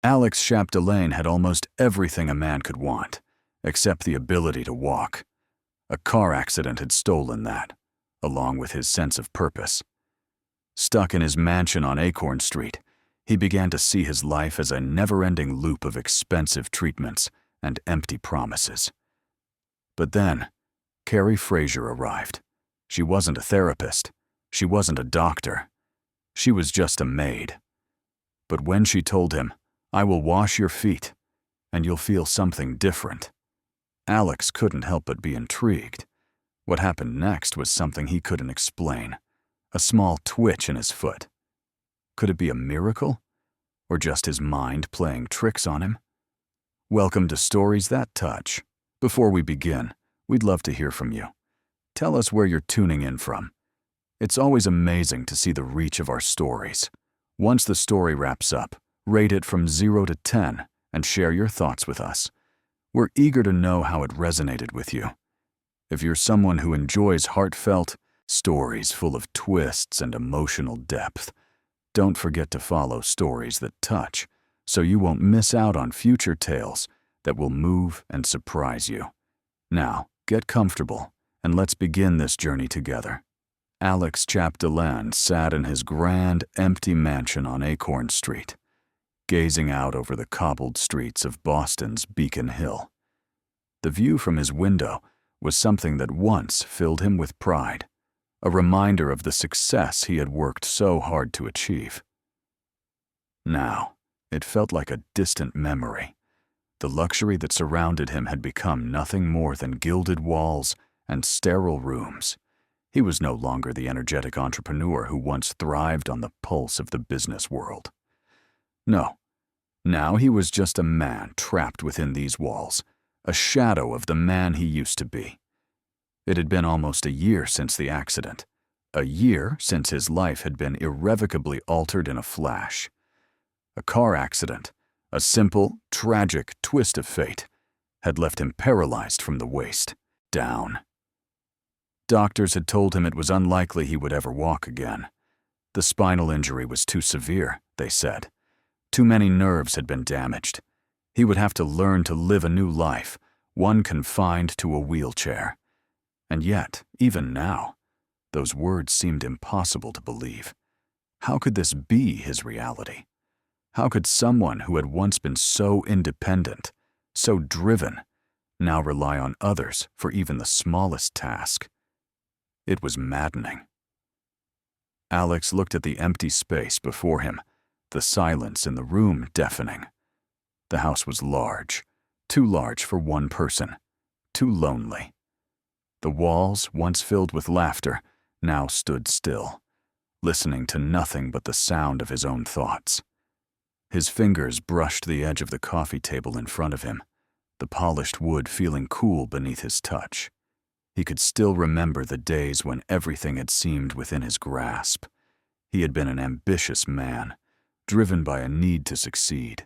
Alex Chapdelaine had almost everything a man could want, except the ability to walk. A car accident had stolen that, along with his sense of purpose. Stuck in his mansion on Acorn Street, he began to see his life as a never-ending loop of expensive treatments and empty promises. But then, Carrie Fraser arrived. She wasn't a therapist. She wasn't a doctor. She was just a maid. But when she told him, "I will wash your feet, and you'll feel something different," Alex couldn't help but be intrigued. What happened next was something he couldn't explain. A small twitch in his foot. Could it be a miracle? Or just his mind playing tricks on him? Welcome to Stories That Touch. Before we begin, we'd love to hear from you. Tell us where you're tuning in from. It's always amazing to see the reach of our stories. Once the story wraps up, rate it from 0 to 10 and share your thoughts with us. We're eager to know how it resonated with you. If you're someone who enjoys heartfelt stories full of twists and emotional depth, don't forget to follow Stories That Touch so you won't miss out on future tales that will move and surprise you. Now, get comfortable and let's begin this journey together. Alex Chapdelaine sat in his grand, empty mansion on Acorn Street, gazing out over the cobbled streets of Boston's Beacon Hill. The view from his window was something that once filled him with pride, a reminder of the success he had worked so hard to achieve. Now, it felt like a distant memory. The luxury that surrounded him had become nothing more than gilded walls and sterile rooms. He was no longer the energetic entrepreneur who once thrived on the pulse of the business world. No, now he was just a man trapped within these walls, a shadow of the man he used to be. It had been almost a year since the accident, a year since his life had been irrevocably altered in a flash. A car accident, a simple, tragic twist of fate, had left him paralyzed from the waist down. Doctors had told him it was unlikely he would ever walk again. The spinal injury was too severe, they said. Too many nerves had been damaged. He would have to learn to live a new life, one confined to a wheelchair. And yet, even now, those words seemed impossible to believe. How could this be his reality? How could someone who had once been so independent, so driven, now rely on others for even the smallest task? It was maddening. Alex looked at the empty space before him, the silence in the room deafening. The house was large, too large for one person, too lonely. The walls, once filled with laughter, now stood still, listening to nothing but the sound of his own thoughts. His fingers brushed the edge of the coffee table in front of him, the polished wood feeling cool beneath his touch. He could still remember the days when everything had seemed within his grasp. He had been an ambitious man, driven by a need to succeed,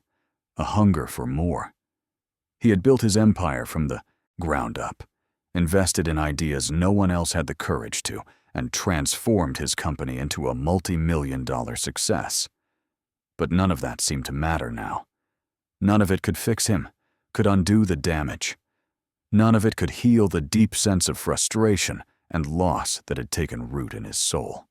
a hunger for more. He had built his empire from the ground up, invested in ideas no one else had the courage to, and transformed his company into a multi-million-dollar success. But none of that seemed to matter now. None of it could fix him, could undo the damage. None of it could heal the deep sense of frustration and loss that had taken root in his soul.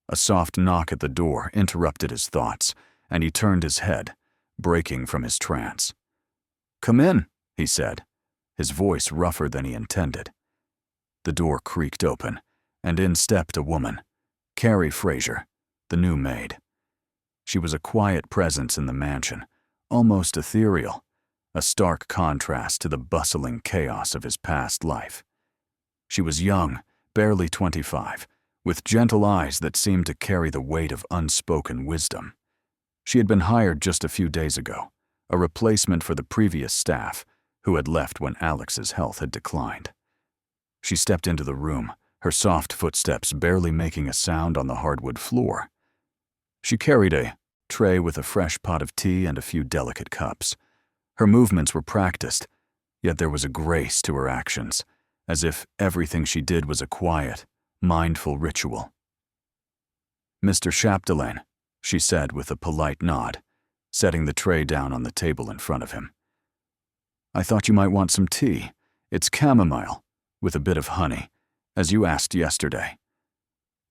A soft knock at the door interrupted his thoughts, and he turned his head, breaking from his trance. "Come in," he said, his voice rougher than he intended. The door creaked open, and in stepped a woman, Carrie Fraser, the new maid. She was a quiet presence in the mansion, almost ethereal, a stark contrast to the bustling chaos of his past life. She was young, barely 25, with gentle eyes that seemed to carry the weight of unspoken wisdom. She had been hired just a few days ago, a replacement for the previous staff, who had left when Alex's health had declined. She stepped into the room, her soft footsteps barely making a sound on the hardwood floor. She carried a tray with a fresh pot of tea and a few delicate cups. Her movements were practiced, yet there was a grace to her actions, as if everything she did was a quiet, mindful ritual. "Mr. Chapdelaine," she said with a polite nod, setting the tray down on the table in front of him. "I thought you might want some tea. It's chamomile, with a bit of honey, as you asked yesterday."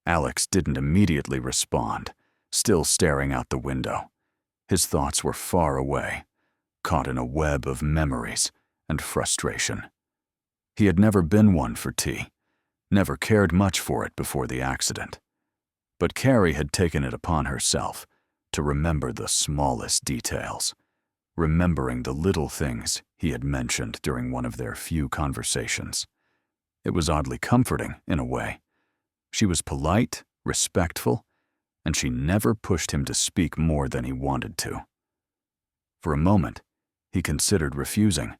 Alex didn't immediately respond, still staring out the window. His thoughts were far away, caught in a web of memories and frustration. He had never been one for tea, never cared much for it before the accident. But Carrie had taken it upon herself to remember the smallest details, remembering the little things he had mentioned during one of their few conversations. It was oddly comforting, in a way. She was polite, respectful, and she never pushed him to speak more than he wanted to. For a moment, he considered refusing,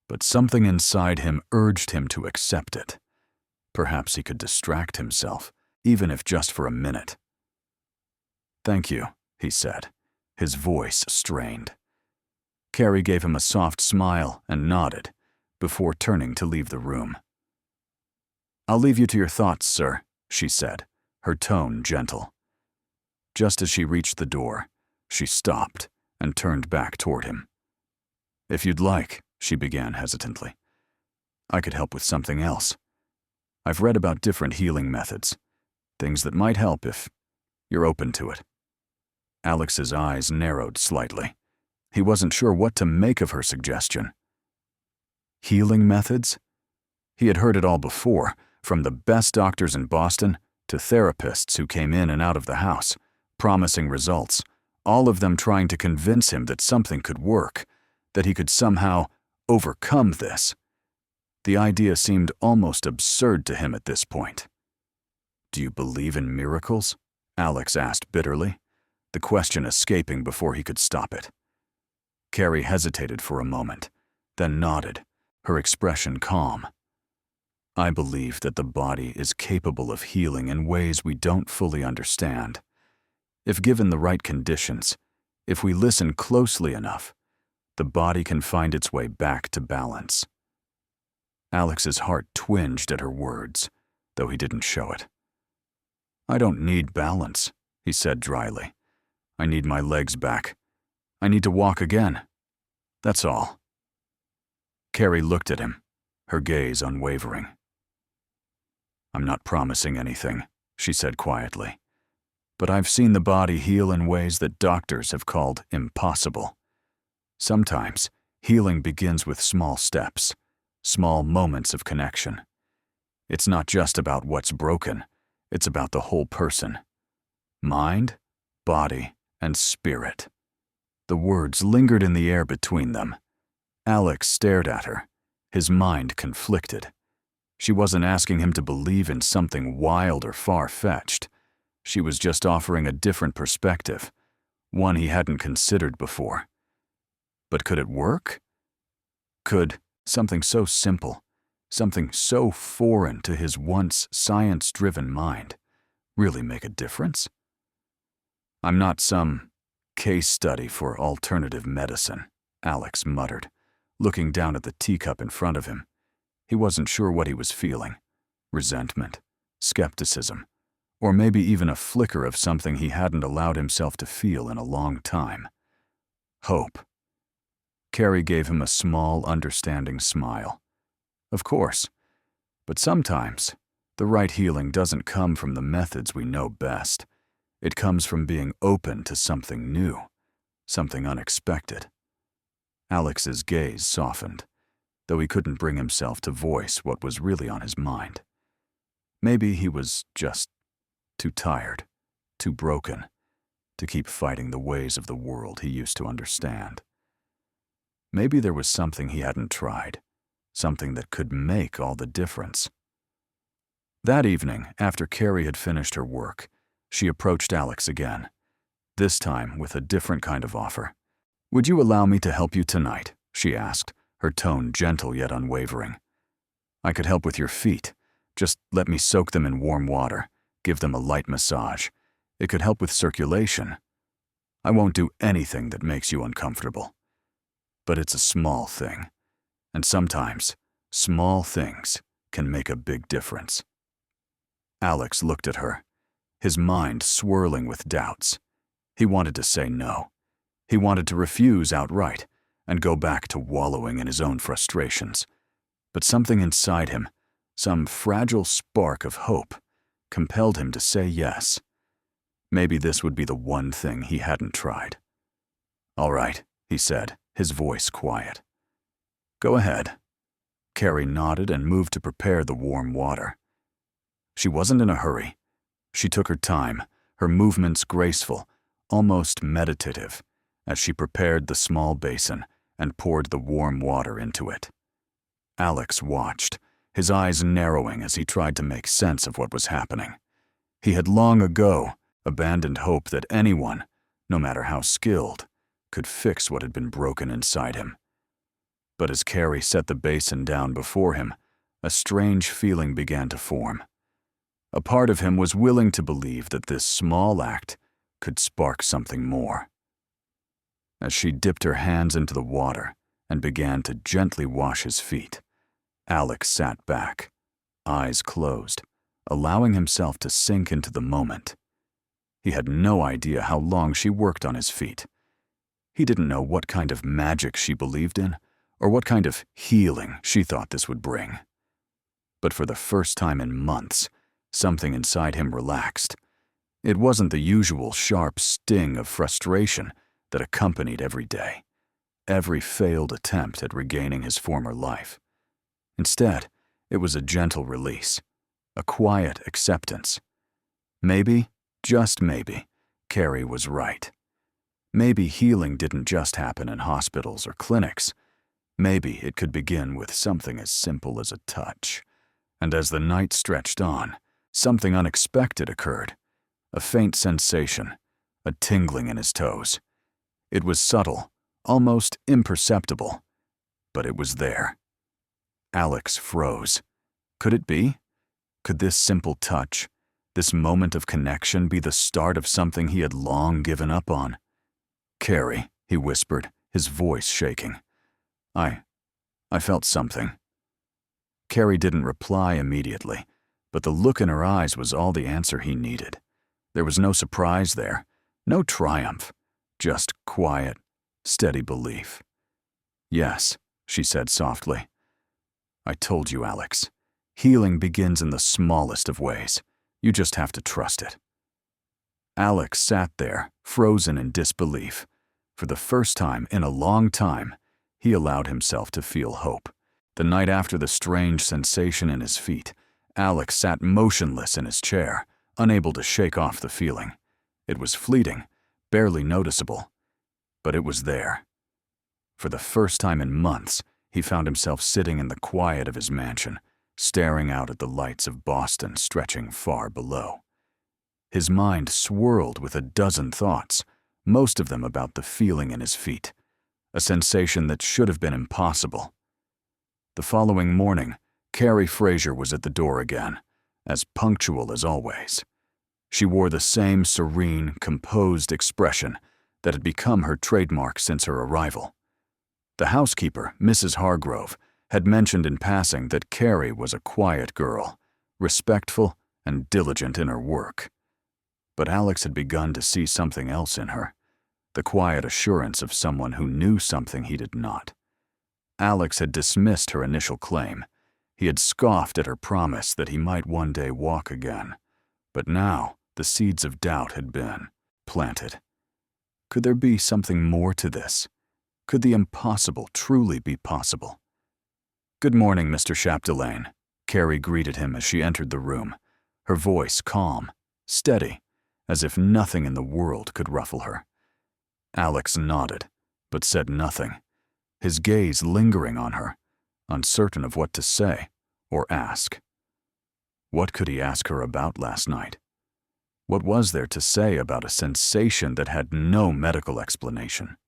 but something inside him urged him to accept it. Perhaps he could distract himself, even if just for a minute. "Thank you," he said, his voice strained. Carrie gave him a soft smile and nodded, before turning to leave the room. "I'll leave you to your thoughts, sir," she said, her tone gentle. Just as she reached the door, she stopped and turned back toward him. "If you'd like," she began hesitantly, "I could help with something else. I've read about different healing methods, things that might help if you're open to it." Alex's eyes narrowed slightly. He wasn't sure what to make of her suggestion. Healing methods? He had heard it all before, from the best doctors in Boston to therapists who came in and out of the house, promising results, all of them trying to convince him that something could work, that he could somehow overcome this. The idea seemed almost absurd to him at this point. "Do you believe in miracles?" Alex asked bitterly, the question escaping before he could stop it. Carrie hesitated for a moment, then nodded, her expression calm. "I believe that the body is capable of healing in ways we don't fully understand. If given the right conditions, if we listen closely enough, the body can find its way back to balance." Alex's heart twinged at her words, though he didn't show it. "I don't need balance," he said dryly. "I need my legs back. I need to walk again. That's all." Carrie looked at him, her gaze unwavering. "I'm not promising anything," she said quietly, "but I've seen the body heal in ways that doctors have called impossible. Sometimes healing begins with small steps, small moments of connection. It's not just about what's broken, it's about the whole person. Mind, body, and spirit." The words lingered in the air between them. Alex stared at her, his mind conflicted. She wasn't asking him to believe in something wild or far-fetched. She was just offering a different perspective, one he hadn't considered before. But could it work? Could something so simple, something so foreign to his once science-driven mind, really make a difference? "I'm not some case study for alternative medicine," Alex muttered, looking down at the teacup in front of him. He wasn't sure what he was feeling. Resentment, skepticism, or maybe even a flicker of something he hadn't allowed himself to feel in a long time. Hope. Carrie gave him a small, understanding smile. "Of course, but sometimes the right healing doesn't come from the methods we know best. It comes from being open to something new, something unexpected." Alex's gaze softened, though he couldn't bring himself to voice what was really on his mind. Maybe he was just too tired, too broken, to keep fighting the ways of the world he used to understand. Maybe there was something he hadn't tried, something that could make all the difference. That evening, after Carrie had finished her work, she approached Alex again, this time with a different kind of offer. "Would you allow me to help you tonight?" she asked, her tone gentle yet unwavering. "I could help with your feet. Just let me soak them in warm water, give them a light massage. It could help with circulation. I won't do anything that makes you uncomfortable. But it's a small thing, and sometimes small things can make a big difference." Alex looked at her, his mind swirling with doubts. He wanted to say no. He wanted to refuse outright and go back to wallowing in his own frustrations. But something inside him, some fragile spark of hope, compelled him to say yes. Maybe this would be the one thing he hadn't tried. "All right," he said, his voice quiet. "Go ahead." Carrie nodded and moved to prepare the warm water. She wasn't in a hurry. She took her time, her movements graceful, almost meditative, as she prepared the small basin and poured the warm water into it. Alex watched, his eyes narrowing as he tried to make sense of what was happening. He had long ago abandoned hope that anyone, no matter how skilled, could fix what had been broken inside him. But as Carrie set the basin down before him, a strange feeling began to form. A part of him was willing to believe that this small act could spark something more. As she dipped her hands into the water and began to gently wash his feet, Alex sat back, eyes closed, allowing himself to sink into the moment. He had no idea how long she worked on his feet. He didn't know what kind of magic she believed in, or what kind of healing she thought this would bring. But for the first time in months, something inside him relaxed. It wasn't the usual sharp sting of frustration that accompanied every day, every failed attempt at regaining his former life. Instead, it was a gentle release, a quiet acceptance. Maybe, just maybe, Carrie was right. Maybe healing didn't just happen in hospitals or clinics. Maybe it could begin with something as simple as a touch. And as the night stretched on, something unexpected occurred. A faint sensation, a tingling in his toes. It was subtle, almost imperceptible, but it was there. Alex froze. Could it be? Could this simple touch, this moment of connection, be the start of something he had long given up on? "Carrie," he whispered, his voice shaking. I felt something." Carrie didn't reply immediately, but the look in her eyes was all the answer he needed. There was no surprise there, no triumph, just quiet, steady belief. "Yes," she said softly. "I told you, Alex. Healing begins in the smallest of ways. You just have to trust it." Alex sat there, frozen in disbelief. For the first time in a long time, he allowed himself to feel hope. The night after the strange sensation in his feet, Alex sat motionless in his chair, unable to shake off the feeling. It was fleeting, barely noticeable, but it was there. For the first time in months, he found himself sitting in the quiet of his mansion, staring out at the lights of Boston stretching far below. His mind swirled with a dozen thoughts, most of them about the feeling in his feet, a sensation that should have been impossible. The following morning, Carrie Fraser was at the door again, as punctual as always. She wore the same serene, composed expression that had become her trademark since her arrival. The housekeeper, Mrs. Hargrove, had mentioned in passing that Carrie was a quiet girl, respectful and diligent in her work. But Alex had begun to see something else in her, the quiet assurance of someone who knew something he did not. Alex had dismissed her initial claim. He had scoffed at her promise that he might one day walk again. But now, the seeds of doubt had been planted. Could there be something more to this? Could the impossible truly be possible? "Good morning, Mr. Chapdelaine," Carrie greeted him as she entered the room, her voice calm, steady, as if nothing in the world could ruffle her. Alex nodded, but said nothing, his gaze lingering on her, uncertain of what to say or ask. What could he ask her about last night? What was there to say about a sensation that had no medical explanation?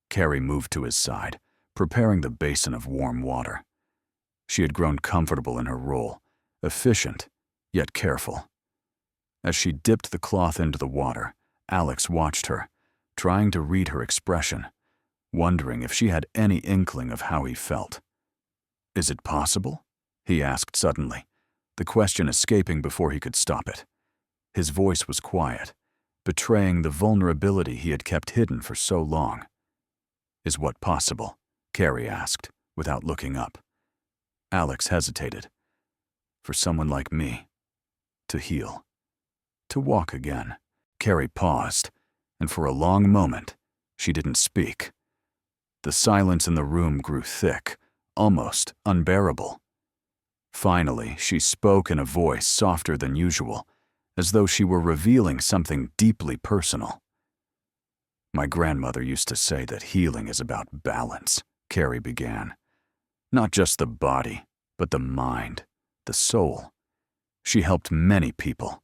Carrie moved to his side, preparing the basin of warm water. She had grown comfortable in her role, efficient, yet careful. As she dipped the cloth into the water, Alex watched her, trying to read her expression, wondering if she had any inkling of how he felt. "Is it possible?" he asked suddenly, the question escaping before he could stop it. His voice was quiet, betraying the vulnerability he had kept hidden for so long. "Is what possible?" Carrie asked, without looking up. Alex hesitated. "For someone like me, to heal, to walk again." Carrie paused, and for a long moment, she didn't speak. The silence in the room grew thick, almost unbearable. Finally, she spoke in a voice softer than usual, as though she were revealing something deeply personal. "My grandmother used to say that healing is about balance," Carrie began. "Not just the body, but the mind, the soul. She helped many people,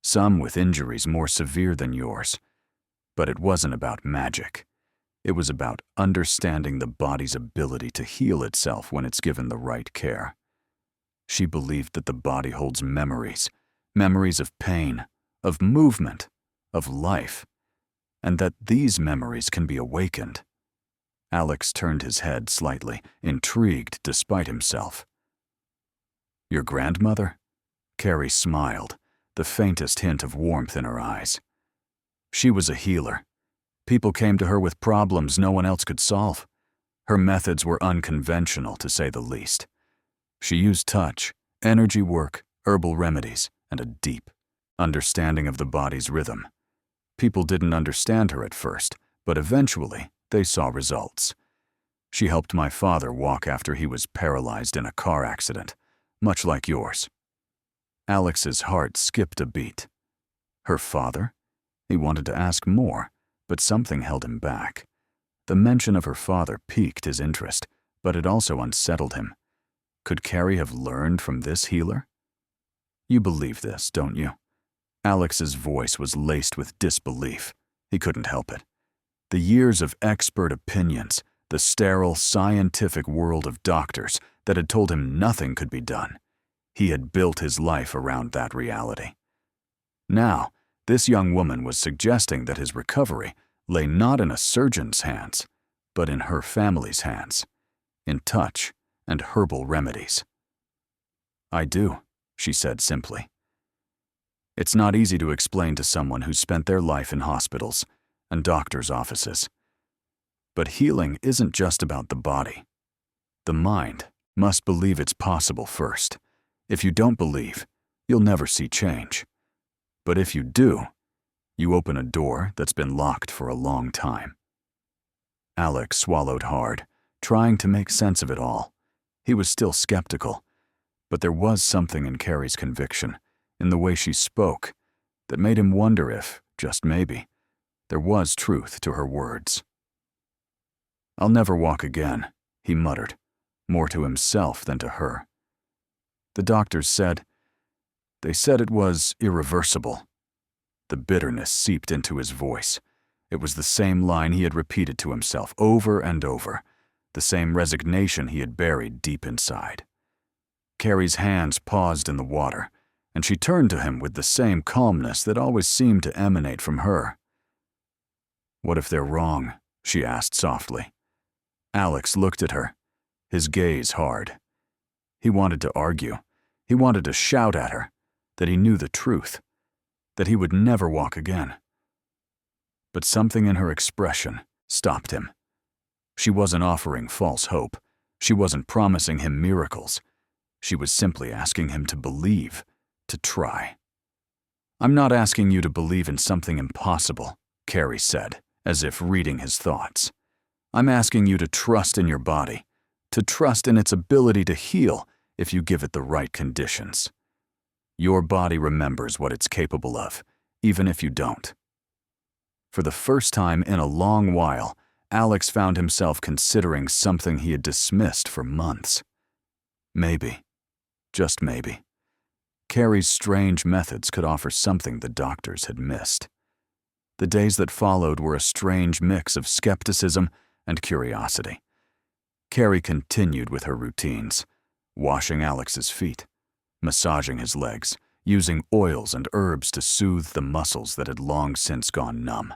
some with injuries more severe than yours. But it wasn't about magic. It was about understanding the body's ability to heal itself when it's given the right care. She believed that the body holds memories, memories of pain, of movement, of life, and that these memories can be awakened." Alex turned his head slightly, intrigued despite himself. "Your grandmother?" Carrie smiled, the faintest hint of warmth in her eyes. "She was a healer. People came to her with problems no one else could solve. Her methods were unconventional, to say the least. She used touch, energy work, herbal remedies, and a deep understanding of the body's rhythm. People didn't understand her at first, but eventually they saw results. She helped my father walk after he was paralyzed in a car accident, much like yours." Alex's heart skipped a beat. Her father? He wanted to ask more, but something held him back. The mention of her father piqued his interest, but it also unsettled him. Could Carrie have learned from this healer? "You believe this, don't you?" Alex's voice was laced with disbelief. He couldn't help it. The years of expert opinions, the sterile scientific world of doctors that had told him nothing could be done. He had built his life around that reality. Now, this young woman was suggesting that his recovery lay not in a surgeon's hands, but in her family's hands, in touch and herbal remedies. "I do," she said simply. "It's not easy to explain to someone who's spent their life in hospitals and doctors' offices. But healing isn't just about the body. The mind must believe it's possible first. If you don't believe, you'll never see change. But if you do, you open a door that's been locked for a long time." Alex swallowed hard, trying to make sense of it all. He was still skeptical, but there was something in Carrie's conviction, in the way she spoke, that made him wonder if, just maybe, there was truth to her words. "I'll never walk again," he muttered, more to himself than to her. "The doctors said, they said it was irreversible." The bitterness seeped into his voice. It was the same line he had repeated to himself over and over, the same resignation he had buried deep inside. Carrie's hands paused in the water, and she turned to him with the same calmness that always seemed to emanate from her. "What if they're wrong?" she asked softly. Alex looked at her, his gaze hard. He wanted to argue. He wanted to shout at her that he knew the truth, that he would never walk again. But something in her expression stopped him. She wasn't offering false hope. She wasn't promising him miracles. She was simply asking him to believe, to try. "I'm not asking you to believe in something impossible," Carrie said, as if reading his thoughts. "I'm asking you to trust in your body, to trust in its ability to heal if you give it the right conditions. Your body remembers what it's capable of, even if you don't." For the first time in a long while, Alex found himself considering something he had dismissed for months. Maybe, just maybe, Carrie's strange methods could offer something the doctors had missed. The days that followed were a strange mix of skepticism and curiosity. Carrie continued with her routines, washing Alex's feet, massaging his legs, using oils and herbs to soothe the muscles that had long since gone numb.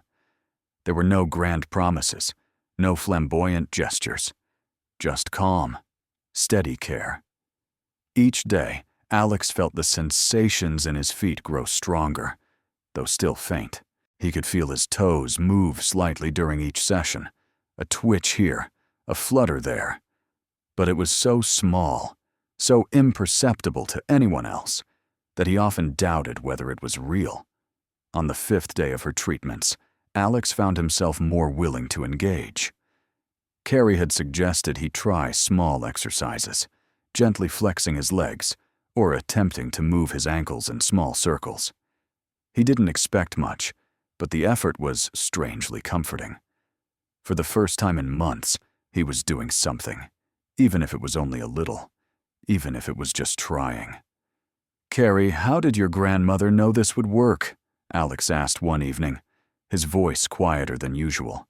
There were no grand promises, no flamboyant gestures, just calm, steady care. Each day, Alex felt the sensations in his feet grow stronger, though still faint. He could feel his toes move slightly during each session, a twitch here, a flutter there. But it was so small, so imperceptible to anyone else, that he often doubted whether it was real. On the 5th day of her treatments, Alex found himself more willing to engage. Carrie had suggested he try small exercises, gently flexing his legs or attempting to move his ankles in small circles. He didn't expect much, but the effort was strangely comforting. For the first time in months, he was doing something, even if it was only a little, even if it was just trying. "Carrie, how did your grandmother know this would work?" Alex asked one evening, his voice quieter than usual.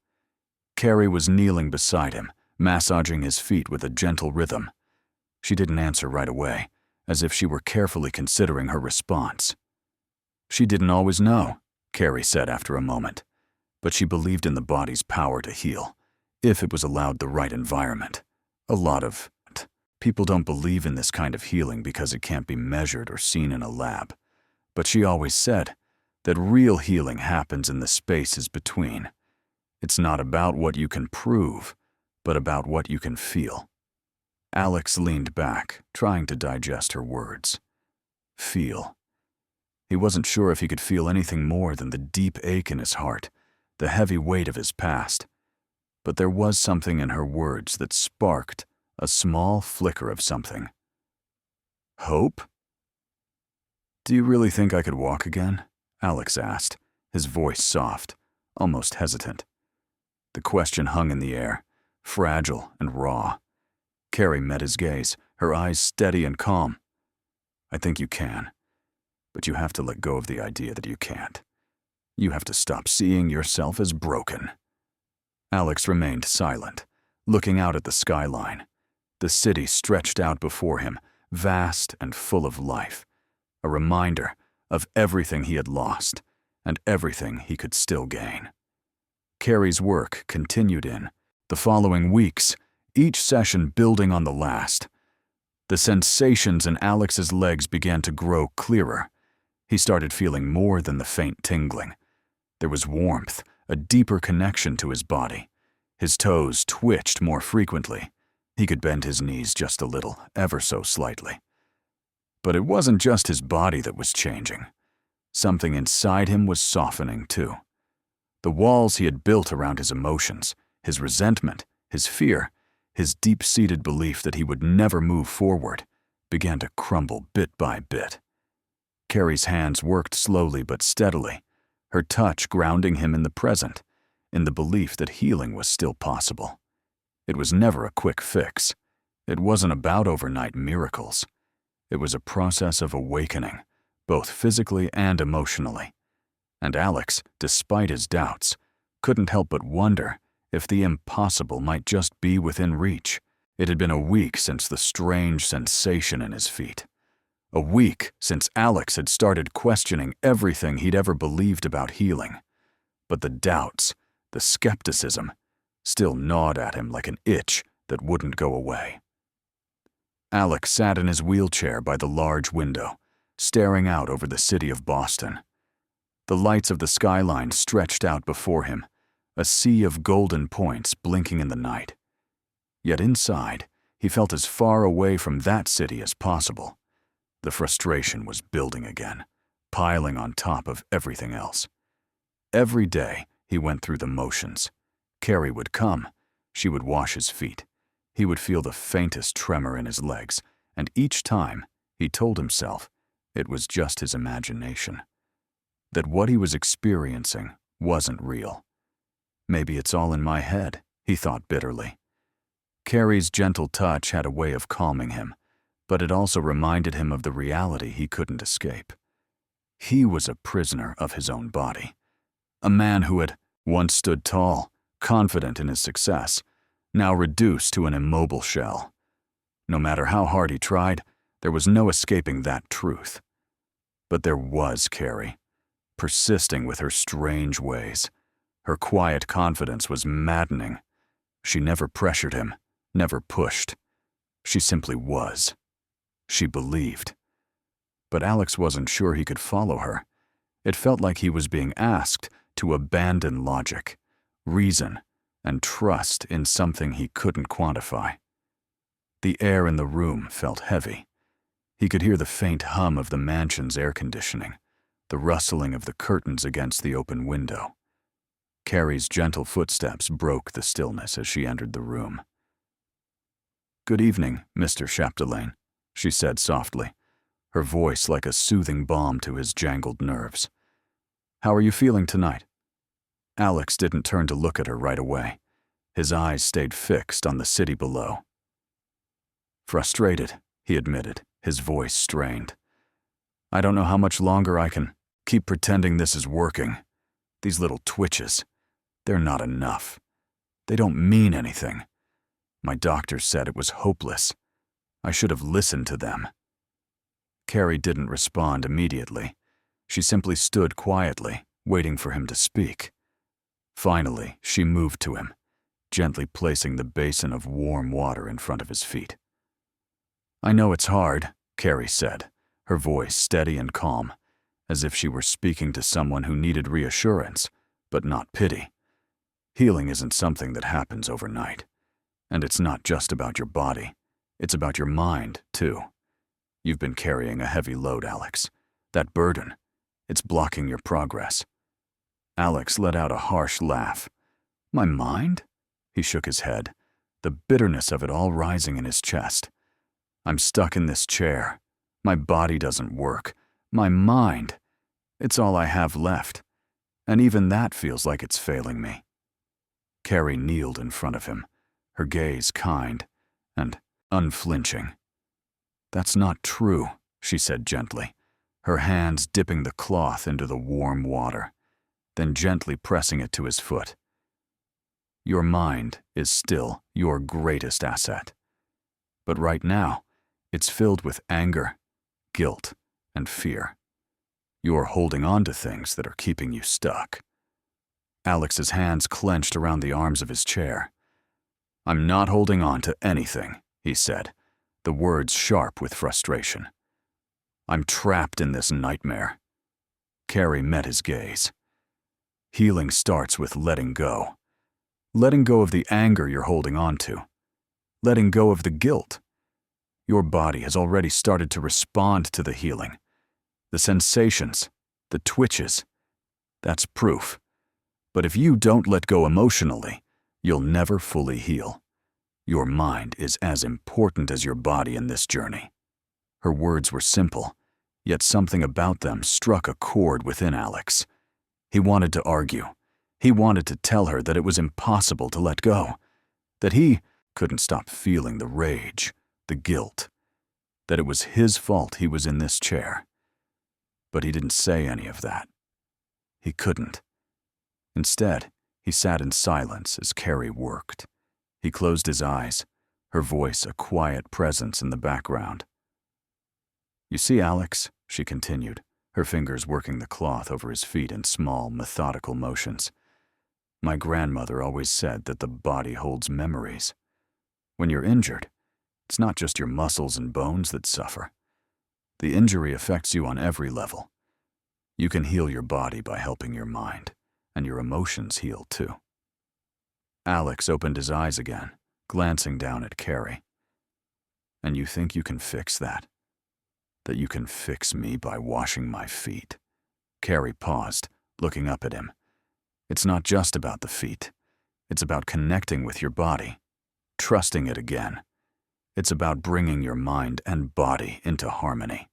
Carrie was kneeling beside him, massaging his feet with a gentle rhythm. She didn't answer right away, as if she were carefully considering her response. "She didn't always know," Carrie said after a moment, but she believed in the body's power to heal, if it was allowed the right environment. A lot of people don't believe in this kind of healing because it can't be measured or seen in a lab. But she always said that real healing happens in the spaces between. It's not about what you can prove, but about what you can feel. Alex leaned back, trying to digest her words. Feel. He wasn't sure if he could feel anything more than the deep ache in his heart, the heavy weight of his past. But there was something in her words that sparked a small flicker of something. Hope? "Do you really think I could walk again?" Alex asked, his voice soft, almost hesitant. The question hung in the air, fragile and raw. Carrie met his gaze, her eyes steady and calm. "I think you can, but you have to let go of the idea that you can't. You have to stop seeing yourself as broken." Alex remained silent, looking out at the skyline. The city stretched out before him, vast and full of life, a reminder of everything he had lost and everything he could still gain. Carrie's work continued in the following weeks, each session building on the last. The sensations in Alex's legs began to grow clearer. He started feeling more than the faint tingling. There was warmth, a deeper connection to his body. His toes twitched more frequently. He could bend his knees just a little, ever so slightly. But it wasn't just his body that was changing. Something inside him was softening too. The walls he had built around his emotions, his resentment, his fear, his deep-seated belief that he would never move forward, began to crumble bit by bit. Carrie's hands worked slowly but steadily, her touch grounding him in the present, in the belief that healing was still possible. It was never a quick fix. It wasn't about overnight miracles. It was a process of awakening, both physically and emotionally. And Alex, despite his doubts, couldn't help but wonder if the impossible might just be within reach. It had been a week since the strange sensation in his feet. A week since Alex had started questioning everything he'd ever believed about healing. But the doubts, the skepticism, still gnawed at him like an itch that wouldn't go away. Alex sat in his wheelchair by the large window, staring out over the city of Boston. The lights of the skyline stretched out before him, a sea of golden points blinking in the night. Yet inside, he felt as far away from that city as possible. The frustration was building again, piling on top of everything else. Every day, he went through the motions. Carrie would come. She would wash his feet. He would feel the faintest tremor in his legs, and each time, he told himself, it was just his imagination. That what he was experiencing wasn't real. Maybe it's all in my head, he thought bitterly. Carrie's gentle touch had a way of calming him, but it also reminded him of the reality he couldn't escape. He was a prisoner of his own body. A man who had once stood tall, confident in his success, now reduced to an immobile shell. No matter how hard he tried, there was no escaping that truth. But there was Carrie, persisting with her strange ways. Her quiet confidence was maddening. She never pressured him, never pushed. She simply was. She believed. But Alex wasn't sure he could follow her. It felt like he was being asked to abandon logic, reason, and trust in something he couldn't quantify. The air in the room felt heavy. He could hear the faint hum of the mansion's air conditioning, the rustling of the curtains against the open window. Carrie's gentle footsteps broke the stillness as she entered the room. "Good evening, Mr. Chapdelaine," she said softly, her voice like a soothing balm to his jangled nerves. "How are you feeling tonight?" Alex didn't turn to look at her right away. His eyes stayed fixed on the city below. "Frustrated," he admitted, his voice strained. "I don't know how much longer I can keep pretending this is working. These little twitches, they're not enough. They don't mean anything. My doctor said it was hopeless. I should have listened to them." Carrie didn't respond immediately. She simply stood quietly, waiting for him to speak. Finally, she moved to him, gently placing the basin of warm water in front of his feet. "I know it's hard," Carrie said, her voice steady and calm, as if she were speaking to someone who needed reassurance, but not pity. "Healing isn't something that happens overnight. And it's not just about your body. It's about your mind, too. You've been carrying a heavy load, Alex. That burden, it's blocking your progress." Alex let out a harsh laugh. "My mind?" He shook his head, the bitterness of it all rising in his chest. "I'm stuck in this chair. My body doesn't work. My mind, it's all I have left. And even that feels like it's failing me." Carrie kneeled in front of him, her gaze kind and unflinching. "That's not true," she said gently, her hands dipping the cloth into the warm water, then gently pressing it to his foot. "Your mind is still your greatest asset. But right now, it's filled with anger, guilt, and fear. You're holding on to things that are keeping you stuck." Alex's hands clenched around the arms of his chair. "I'm not holding on to anything," he said, the words sharp with frustration. "I'm trapped in this nightmare." Carrie met his gaze. "Healing starts with letting go. Letting go of the anger you're holding on to. Letting go of the guilt. Your body has already started to respond to the healing. The sensations, the twitches, that's proof. But if you don't let go emotionally, you'll never fully heal. Your mind is as important as your body in this journey." Her words were simple, yet something about them struck a chord within Alex. He wanted to argue. He wanted to tell her that it was impossible to let go, that he couldn't stop feeling the rage, the guilt, that it was his fault he was in this chair. But he didn't say any of that. He couldn't. Instead, he sat in silence as Carrie worked. He closed his eyes, her voice a quiet presence in the background. "You see, Alex," she continued, her fingers working the cloth over his feet in small, methodical motions. "My grandmother always said that the body holds memories. When you're injured, it's not just your muscles and bones that suffer. The injury affects you on every level. You can heal your body by helping your mind, and your emotions heal too." Alex opened his eyes again, glancing down at Carrie. "And you think you can fix that? That you can fix me by washing my feet?" Carrie paused, looking up at him. "It's not just about the feet. It's about connecting with your body, trusting it again. It's about bringing your mind and body into harmony."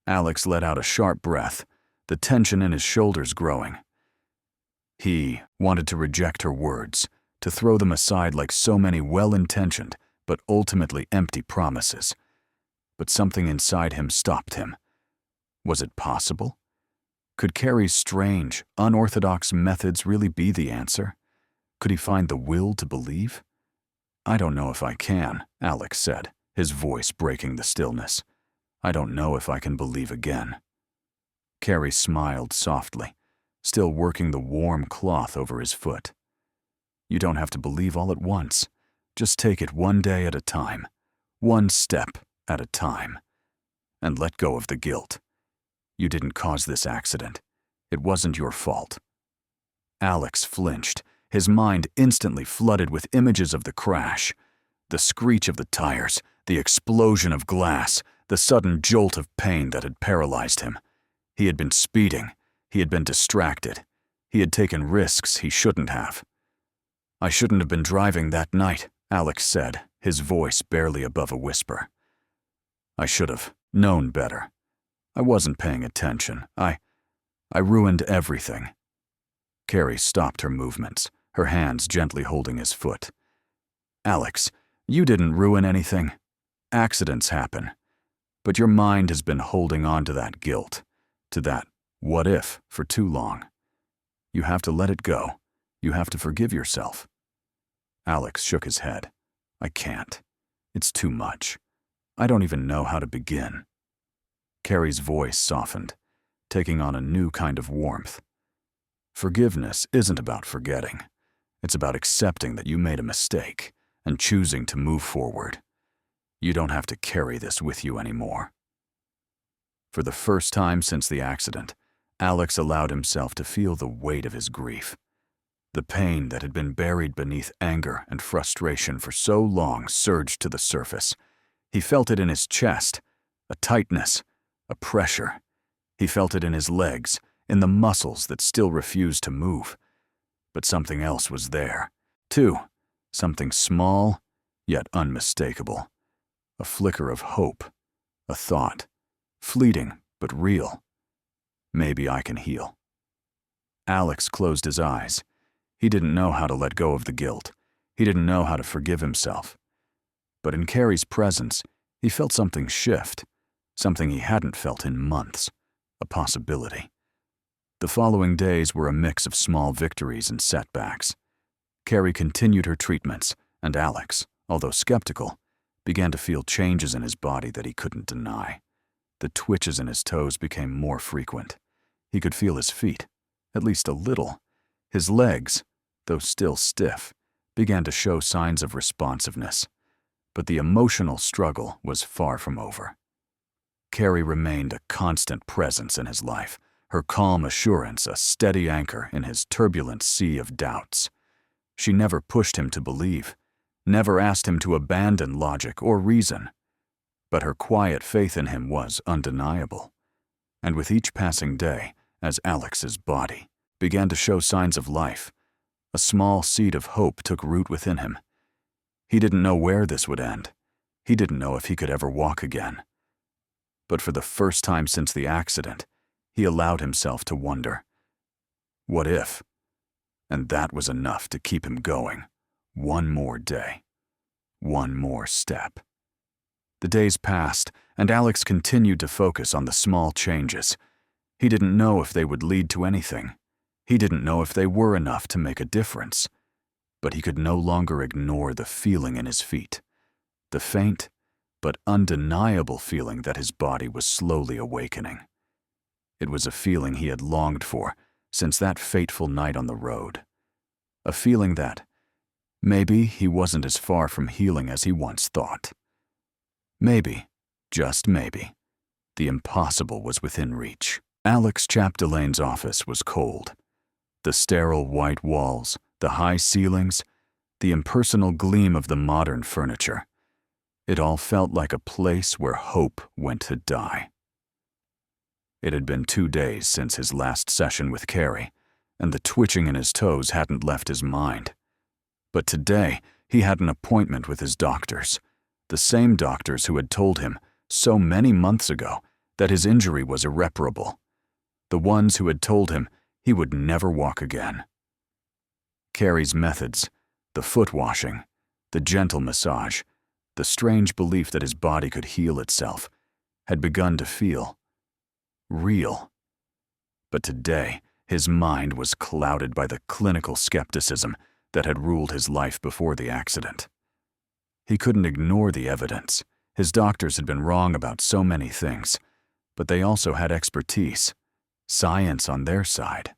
Alex let out a sharp breath, the tension in his shoulders growing. He wanted to reject her words, to throw them aside like so many well-intentioned but ultimately empty promises. But something inside him stopped him. Was it possible? Could Carrie's strange, unorthodox methods really be the answer? Could he find the will to believe? "I don't know if I can," Alex said, his voice breaking the stillness. "I don't know if I can believe again." Carrie smiled softly, still working the warm cloth over his foot. "You don't have to believe all at once. Just take it one day at a time, one step at a time. And let go of the guilt. You didn't cause this accident. It wasn't your fault. Alex flinched, his mind instantly flooded with images of the crash. The screech of the tires, the explosion of glass, the sudden jolt of pain that had paralyzed him. He had been speeding. He had been distracted. He had taken risks he shouldn't have. "I shouldn't have been driving that night," Alex said, his voice barely above a whisper. "I should have known better. I wasn't paying attention. I ruined everything." Carrie stopped her movements, her hands gently holding his foot. "Alex, you didn't ruin anything. Accidents happen. But your mind has been holding on to that guilt, to that what if, for too long. You have to let it go. You have to forgive yourself." Alex shook his head. "I can't. It's too much. I don't even know how to begin." Carrie's voice softened, taking on a new kind of warmth. "Forgiveness isn't about forgetting. It's about accepting that you made a mistake and choosing to move forward. You don't have to carry this with you anymore." For the first time since the accident, Alex allowed himself to feel the weight of his grief. The pain that had been buried beneath anger and frustration for so long surged to the surface. He felt it in his chest, a tightness, a pressure. He felt it in his legs, in the muscles that still refused to move. But something else was there, too. Something small, yet unmistakable. A flicker of hope, a thought, fleeting but real. Maybe I can heal. Alex closed his eyes. He didn't know how to let go of the guilt. He didn't know how to forgive himself. But in Carrie's presence, he felt something shift, something he hadn't felt in months, a possibility. The following days were a mix of small victories and setbacks. Carrie continued her treatments, and Alex, although skeptical, began to feel changes in his body that he couldn't deny. The twitches in his toes became more frequent. He could feel his feet, at least a little. His legs, though still stiff, began to show signs of responsiveness. But the emotional struggle was far from over. Carrie remained a constant presence in his life, her calm assurance a steady anchor in his turbulent sea of doubts. She never pushed him to believe, never asked him to abandon logic or reason. But her quiet faith in him was undeniable. And with each passing day, as Alex's body began to show signs of life, a small seed of hope took root within him. He didn't know where this would end. He didn't know if he could ever walk again. But for the first time since the accident, he allowed himself to wonder, what if? And that was enough to keep him going. One more day. One more step. The days passed, and Alex continued to focus on the small changes. He didn't know if they would lead to anything. He didn't know if they were enough to make a difference. But he could no longer ignore the feeling in his feet. The faint, but undeniable feeling that his body was slowly awakening. It was a feeling he had longed for since that fateful night on the road. A feeling that maybe he wasn't as far from healing as he once thought. Maybe, just maybe, the impossible was within reach. Alex Chapdelaine's office was cold. The sterile white walls, the high ceilings, the impersonal gleam of the modern furniture. It all felt like a place where hope went to die. It had been 2 days since his last session with Carrie, and the twitching in his toes hadn't left his mind. But today, he had an appointment with his doctors, the same doctors who had told him so many months ago that his injury was irreparable, the ones who had told him he would never walk again. Carrie's methods, the foot washing, the gentle massage, the strange belief that his body could heal itself, had begun to feel real. But today, his mind was clouded by the clinical skepticism that had ruled his life before the accident. He couldn't ignore the evidence. His doctors had been wrong about so many things, but they also had expertise, science on their side.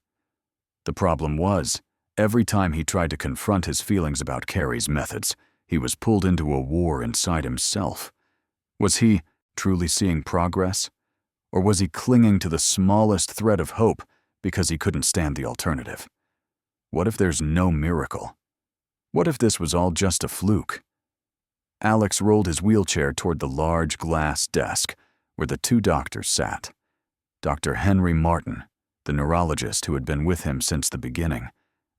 The problem was, every time he tried to confront his feelings about Carrie's methods, he was pulled into a war inside himself. Was he truly seeing progress? Or was he clinging to the smallest thread of hope because he couldn't stand the alternative? What if there's no miracle? What if this was all just a fluke? Alex rolled his wheelchair toward the large glass desk where the two doctors sat. Dr. Henry Martin, the neurologist who had been with him since the beginning,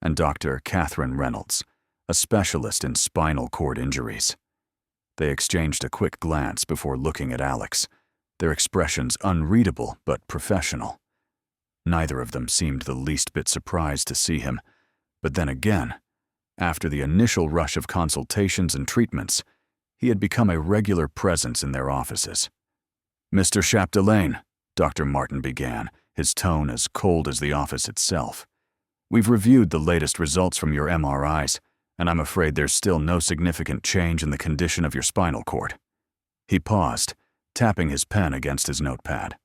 and Dr. Catherine Reynolds, a specialist in spinal cord injuries. They exchanged a quick glance before looking at Alex, their expressions unreadable but professional. Neither of them seemed the least bit surprised to see him, but then again, after the initial rush of consultations and treatments, he had become a regular presence in their offices. "Mr. Chapdelaine," Dr. Martin began, his tone as cold as the office itself. "We've reviewed the latest results from your MRIs, and I'm afraid there's still no significant change in the condition of your spinal cord." He paused, tapping his pen against his notepad.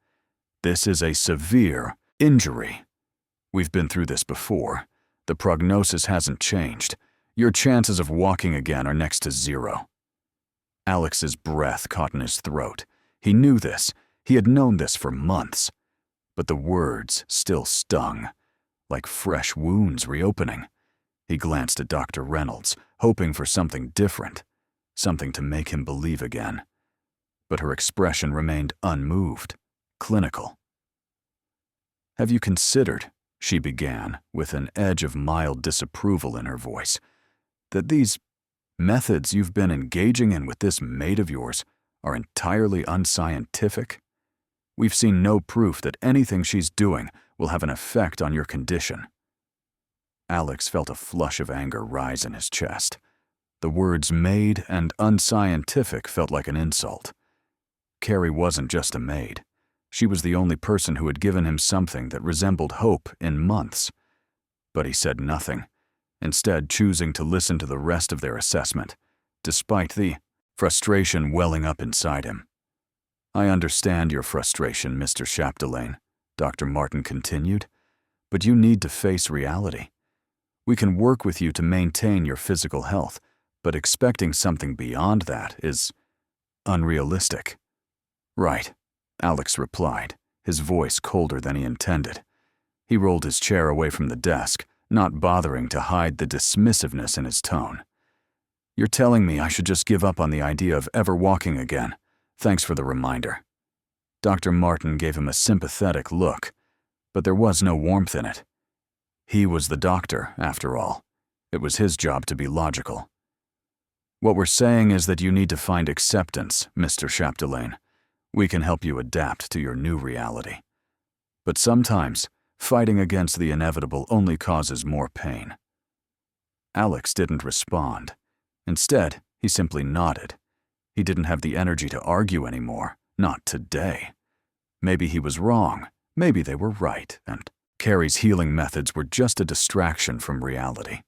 "This is a severe injury. We've been through this before. The prognosis hasn't changed. Your chances of walking again are next to zero." Alex's breath caught in his throat. He knew this. He had known this for months. But the words still stung, like fresh wounds reopening. He glanced at Dr. Reynolds, hoping for something different, something to make him believe again. But her expression remained unmoved, clinical. "Have you considered," she began, with an edge of mild disapproval in her voice, "that these methods you've been engaging in with this maid of yours are entirely unscientific? We've seen no proof that anything she's doing will have an effect on your condition." Alex felt a flush of anger rise in his chest. The words maid and unscientific felt like an insult. Carrie wasn't just a maid. She was the only person who had given him something that resembled hope in months. But he said nothing, instead choosing to listen to the rest of their assessment, despite the frustration welling up inside him. "I understand your frustration, Mr. Chapdelaine," Dr. Martin continued, "but you need to face reality. We can work with you to maintain your physical health, but expecting something beyond that is unrealistic." "Right," Alex replied, his voice colder than he intended. He rolled his chair away from the desk, not bothering to hide the dismissiveness in his tone. "You're telling me I should just give up on the idea of ever walking again. Thanks for the reminder." Dr. Martin gave him a sympathetic look, but there was no warmth in it. He was the doctor, after all. It was his job to be logical. "What we're saying is that you need to find acceptance, Mr. Chapdelaine. We can help you adapt to your new reality. But sometimes, fighting against the inevitable only causes more pain." Alex didn't respond. Instead, he simply nodded. He didn't have the energy to argue anymore, not today. Maybe he was wrong, maybe they were right, and Carrie's healing methods were just a distraction from reality.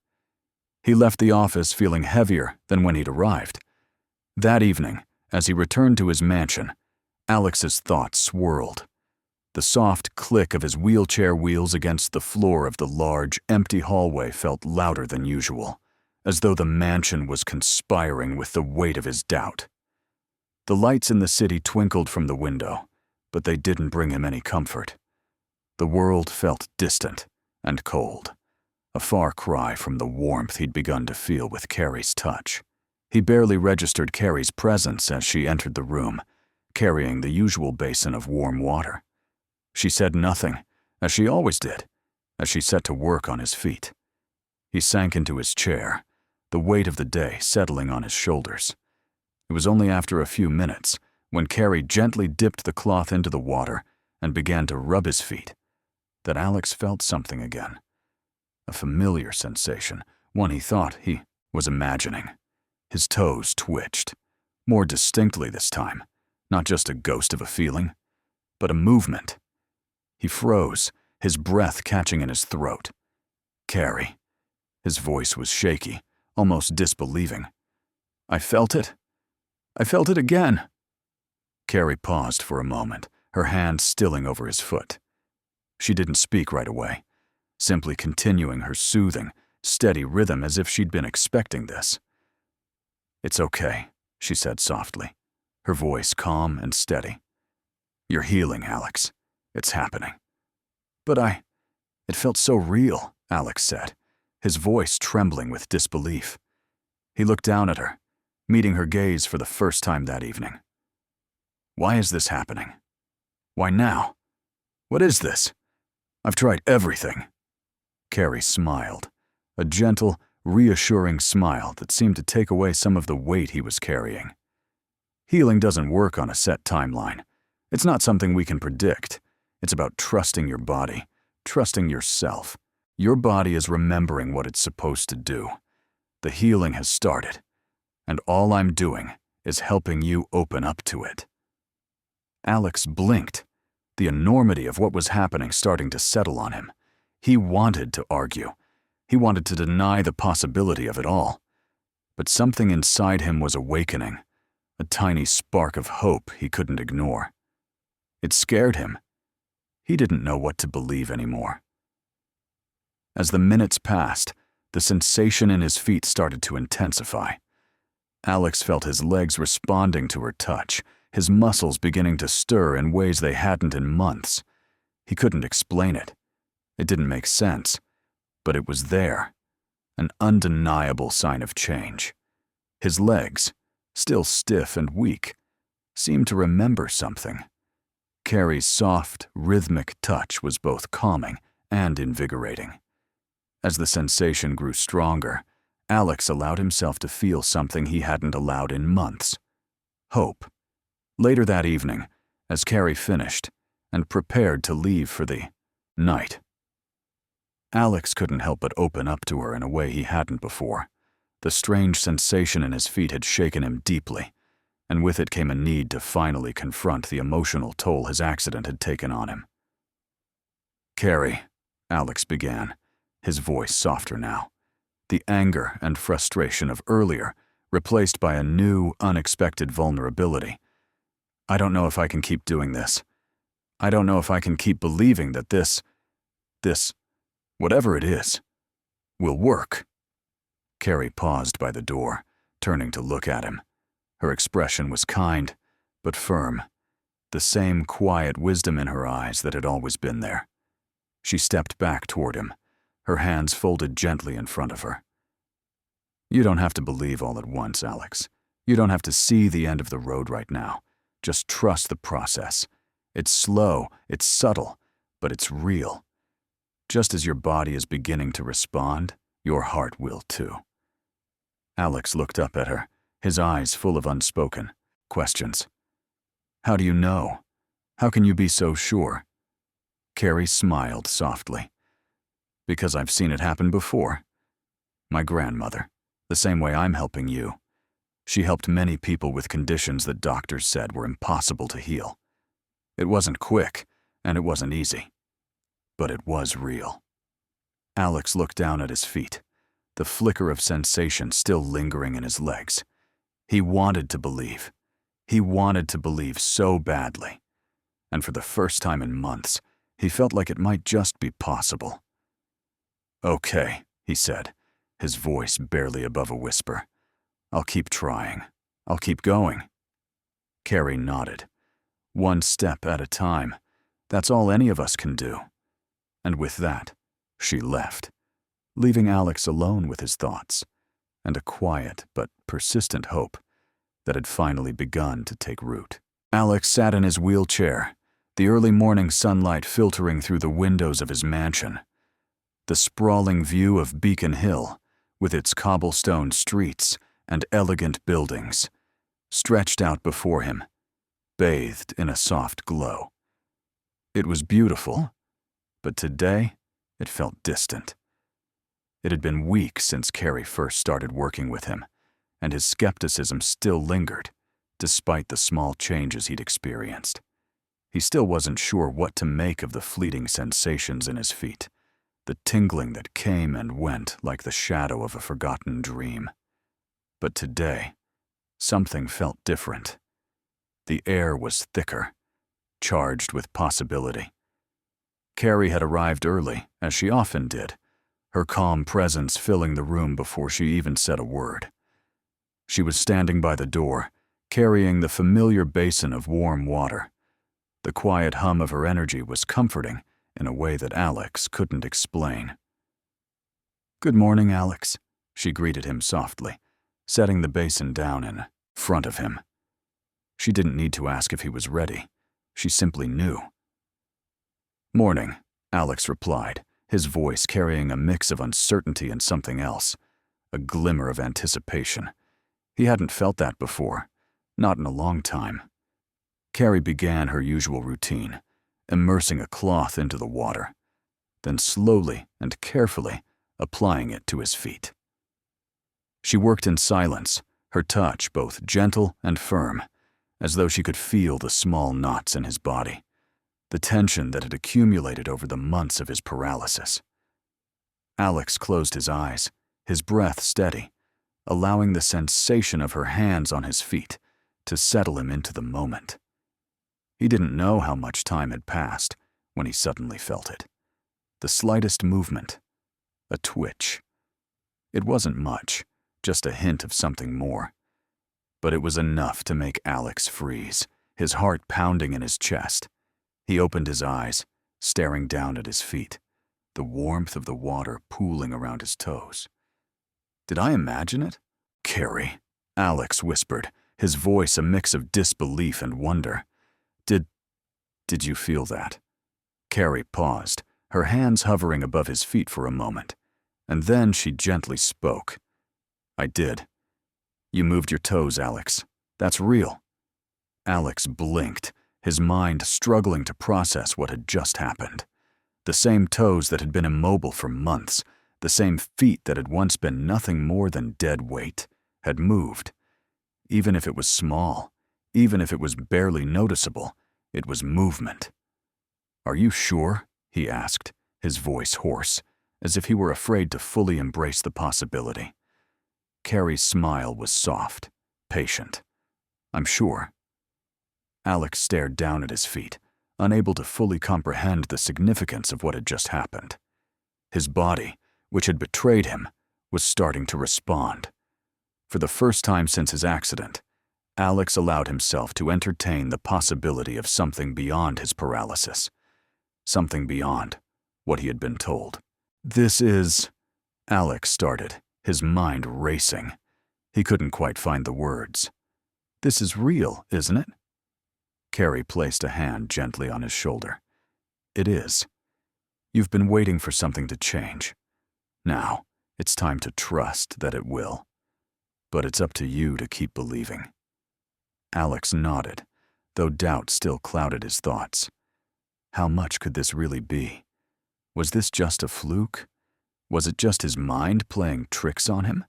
He left the office feeling heavier than when he'd arrived. That evening, as he returned to his mansion, Alex's thoughts swirled. The soft click of his wheelchair wheels against the floor of the large, empty hallway felt louder than usual, as though the mansion was conspiring with the weight of his doubt. The lights in the city twinkled from the window, but they didn't bring him any comfort. The world felt distant and cold, a far cry from the warmth he'd begun to feel with Carrie's touch. He barely registered Carrie's presence as she entered the room, carrying the usual basin of warm water. She said nothing, as she always did, as she set to work on his feet. He sank into his chair, the weight of the day settling on his shoulders. It was only after a few minutes, when Carrie gently dipped the cloth into the water and began to rub his feet, that Alex felt something again. A familiar sensation, one he thought he was imagining. His toes twitched, more distinctly this time, not just a ghost of a feeling, but a movement. He froze, his breath catching in his throat. "Carrie." His voice was shaky, almost disbelieving. "I felt it. I felt it again." Carrie paused for a moment, her hand stilling over his foot. She didn't speak right away, simply continuing her soothing, steady rhythm as if she'd been expecting this. "It's okay," she said softly, her voice calm and steady. "You're healing, Alex. It's happening." "But it felt so real," Alex said. his voice trembling with disbelief. He looked down at her, meeting her gaze for the first time that evening. Why is this happening? Why now? What is this? I've tried everything. Carrie smiled, a gentle, reassuring smile that seemed to take away some of the weight he was carrying. Healing doesn't work on a set timeline. It's not something we can predict. It's about trusting your body, trusting yourself. Your body is remembering what it's supposed to do. The healing has started, and all I'm doing is helping you open up to it. Alex blinked, the enormity of what was happening starting to settle on him. He wanted to argue. He wanted to deny the possibility of it all. But something inside him was awakening, a tiny spark of hope he couldn't ignore. It scared him. He didn't know what to believe anymore. As the minutes passed, the sensation in his feet started to intensify. Alex felt his legs responding to her touch, his muscles beginning to stir in ways they hadn't in months. He couldn't explain it. It didn't make sense, but it was there, an undeniable sign of change. His legs, still stiff and weak, seemed to remember something. Carrie's soft, rhythmic touch was both calming and invigorating. As the sensation grew stronger, Alex allowed himself to feel something he hadn't allowed in months: hope. Later that evening, as Carrie finished and prepared to leave for the night, Alex couldn't help but open up to her in a way he hadn't before. The strange sensation in his feet had shaken him deeply, and with it came a need to finally confront the emotional toll his accident had taken on him. "Carrie," Alex began, his voice softer now, the anger and frustration of earlier replaced by a new, unexpected vulnerability. "I don't know if I can keep doing this. I don't know if I can keep believing that this, whatever it is, will work." Carrie paused by the door, turning to look at him. Her expression was kind, but firm, the same quiet wisdom in her eyes that had always been there. She stepped back toward him, her hands folded gently in front of her. "You don't have to believe all at once, Alex. You don't have to see the end of the road right now. Just trust the process. It's slow, it's subtle, but it's real. Just as your body is beginning to respond, your heart will too." Alex looked up at her, his eyes full of unspoken questions. "How do you know? How can you be so sure?" Carrie smiled softly. "Because I've seen it happen before. My grandmother, the same way I'm helping you. She helped many people with conditions that doctors said were impossible to heal. It wasn't quick, and it wasn't easy. But it was real." Alex looked down at his feet, the flicker of sensation still lingering in his legs. He wanted to believe. He wanted to believe so badly. And for the first time in months, he felt like it might just be possible. "Okay," he said, his voice barely above a whisper. "I'll keep trying. I'll keep going." Carrie nodded. One step at a time. That's all any of us can do. And with that, she left, leaving Alex alone with his thoughts, and a quiet but persistent hope that had finally begun to take root. Alex sat in his wheelchair, the early morning sunlight filtering through the windows of his mansion. The sprawling view of Beacon Hill, with its cobblestone streets and elegant buildings, stretched out before him, bathed in a soft glow. It was beautiful, but today it felt distant. It had been weeks since Carrie first started working with him, and his skepticism still lingered, despite the small changes he'd experienced. He still wasn't sure what to make of the fleeting sensations in his feet, the tingling that came and went like the shadow of a forgotten dream. But today, something felt different. The air was thicker, charged with possibility. Carrie had arrived early, as she often did, her calm presence filling the room before she even said a word. She was standing by the door, carrying the familiar basin of warm water. The quiet hum of her energy was comforting in a way that Alex couldn't explain. "Good morning, Alex," she greeted him softly, setting the basin down in front of him. She didn't need to ask if he was ready. She simply knew. "Morning," Alex replied, his voice carrying a mix of uncertainty and something else, a glimmer of anticipation. He hadn't felt that before, not in a long time. Carrie began her usual routine, immersing a cloth into the water, then slowly and carefully applying it to his feet. She worked in silence, her touch both gentle and firm, as though she could feel the small knots in his body, the tension that had accumulated over the months of his paralysis. Alex closed his eyes, his breath steady, allowing the sensation of her hands on his feet to settle him into the moment. He didn't know how much time had passed when he suddenly felt it. The slightest movement, a twitch. It wasn't much, just a hint of something more. But it was enough to make Alex freeze, his heart pounding in his chest. He opened his eyes, staring down at his feet, the warmth of the water pooling around his toes. "Did I imagine it?" "Carrie," Alex whispered, his voice a mix of disbelief and wonder. Did you feel that?" Carrie paused, her hands hovering above his feet for a moment, and then she gently spoke. "I did. You moved your toes, Alex. That's real." Alex blinked, his mind struggling to process what had just happened. The same toes that had been immobile for months, the same feet that had once been nothing more than dead weight, had moved. Even if it was small, even if it was barely noticeable, it was movement. "Are you sure?" he asked, his voice hoarse, as if he were afraid to fully embrace the possibility. Carrie's smile was soft, patient. "I'm sure." Alex stared down at his feet, unable to fully comprehend the significance of what had just happened. His body, which had betrayed him, was starting to respond. For the first time since his accident, Alex allowed himself to entertain the possibility of something beyond his paralysis, something beyond what he had been told. "This is—" Alex started, his mind racing. He couldn't quite find the words. "This is real, isn't it?" Carrie placed a hand gently on his shoulder. "It is. You've been waiting for something to change. Now, it's time to trust that it will. But it's up to you to keep believing." Alex nodded, though doubt still clouded his thoughts. How much could this really be? Was this just a fluke? Was it just his mind playing tricks on him?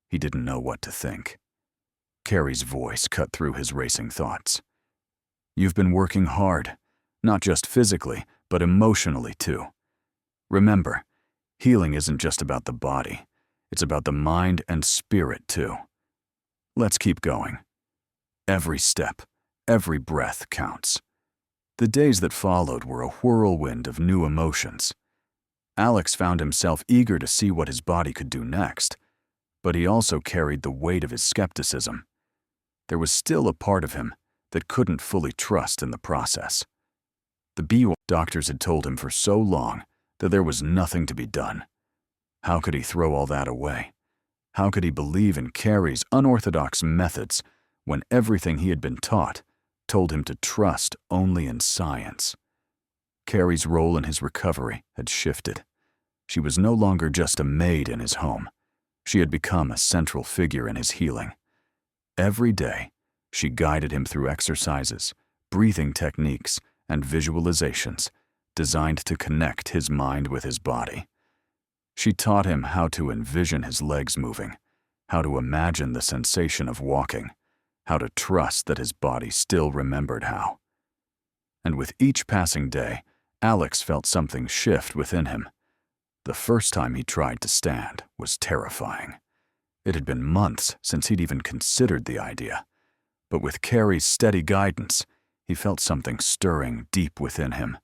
He didn't know what to think. Carrie's voice cut through his racing thoughts. "You've been working hard, not just physically, but emotionally too. Remember, healing isn't just about the body. It's about the mind and spirit too. Let's keep going. Every step, every breath counts." The days that followed were a whirlwind of new emotions. Alex found himself eager to see what his body could do next, but he also carried the weight of his skepticism. There was still a part of him that couldn't fully trust in the process. The doctors had told him for so long that there was nothing to be done. How could he throw all that away? How could he believe in Carrie's unorthodox methods when everything he had been taught told him to trust only in science? Carrie's role in his recovery had shifted. She was no longer just a maid in his home. She had become a central figure in his healing. Every day, she guided him through exercises, breathing techniques, and visualizations designed to connect his mind with his body. She taught him how to envision his legs moving, how to imagine the sensation of walking, how to trust that his body still remembered how. And with each passing day, Alex felt something shift within him. The first time he tried to stand was terrifying. It had been months since he'd even considered the idea. But with Carrie's steady guidance, he felt something stirring deep within him.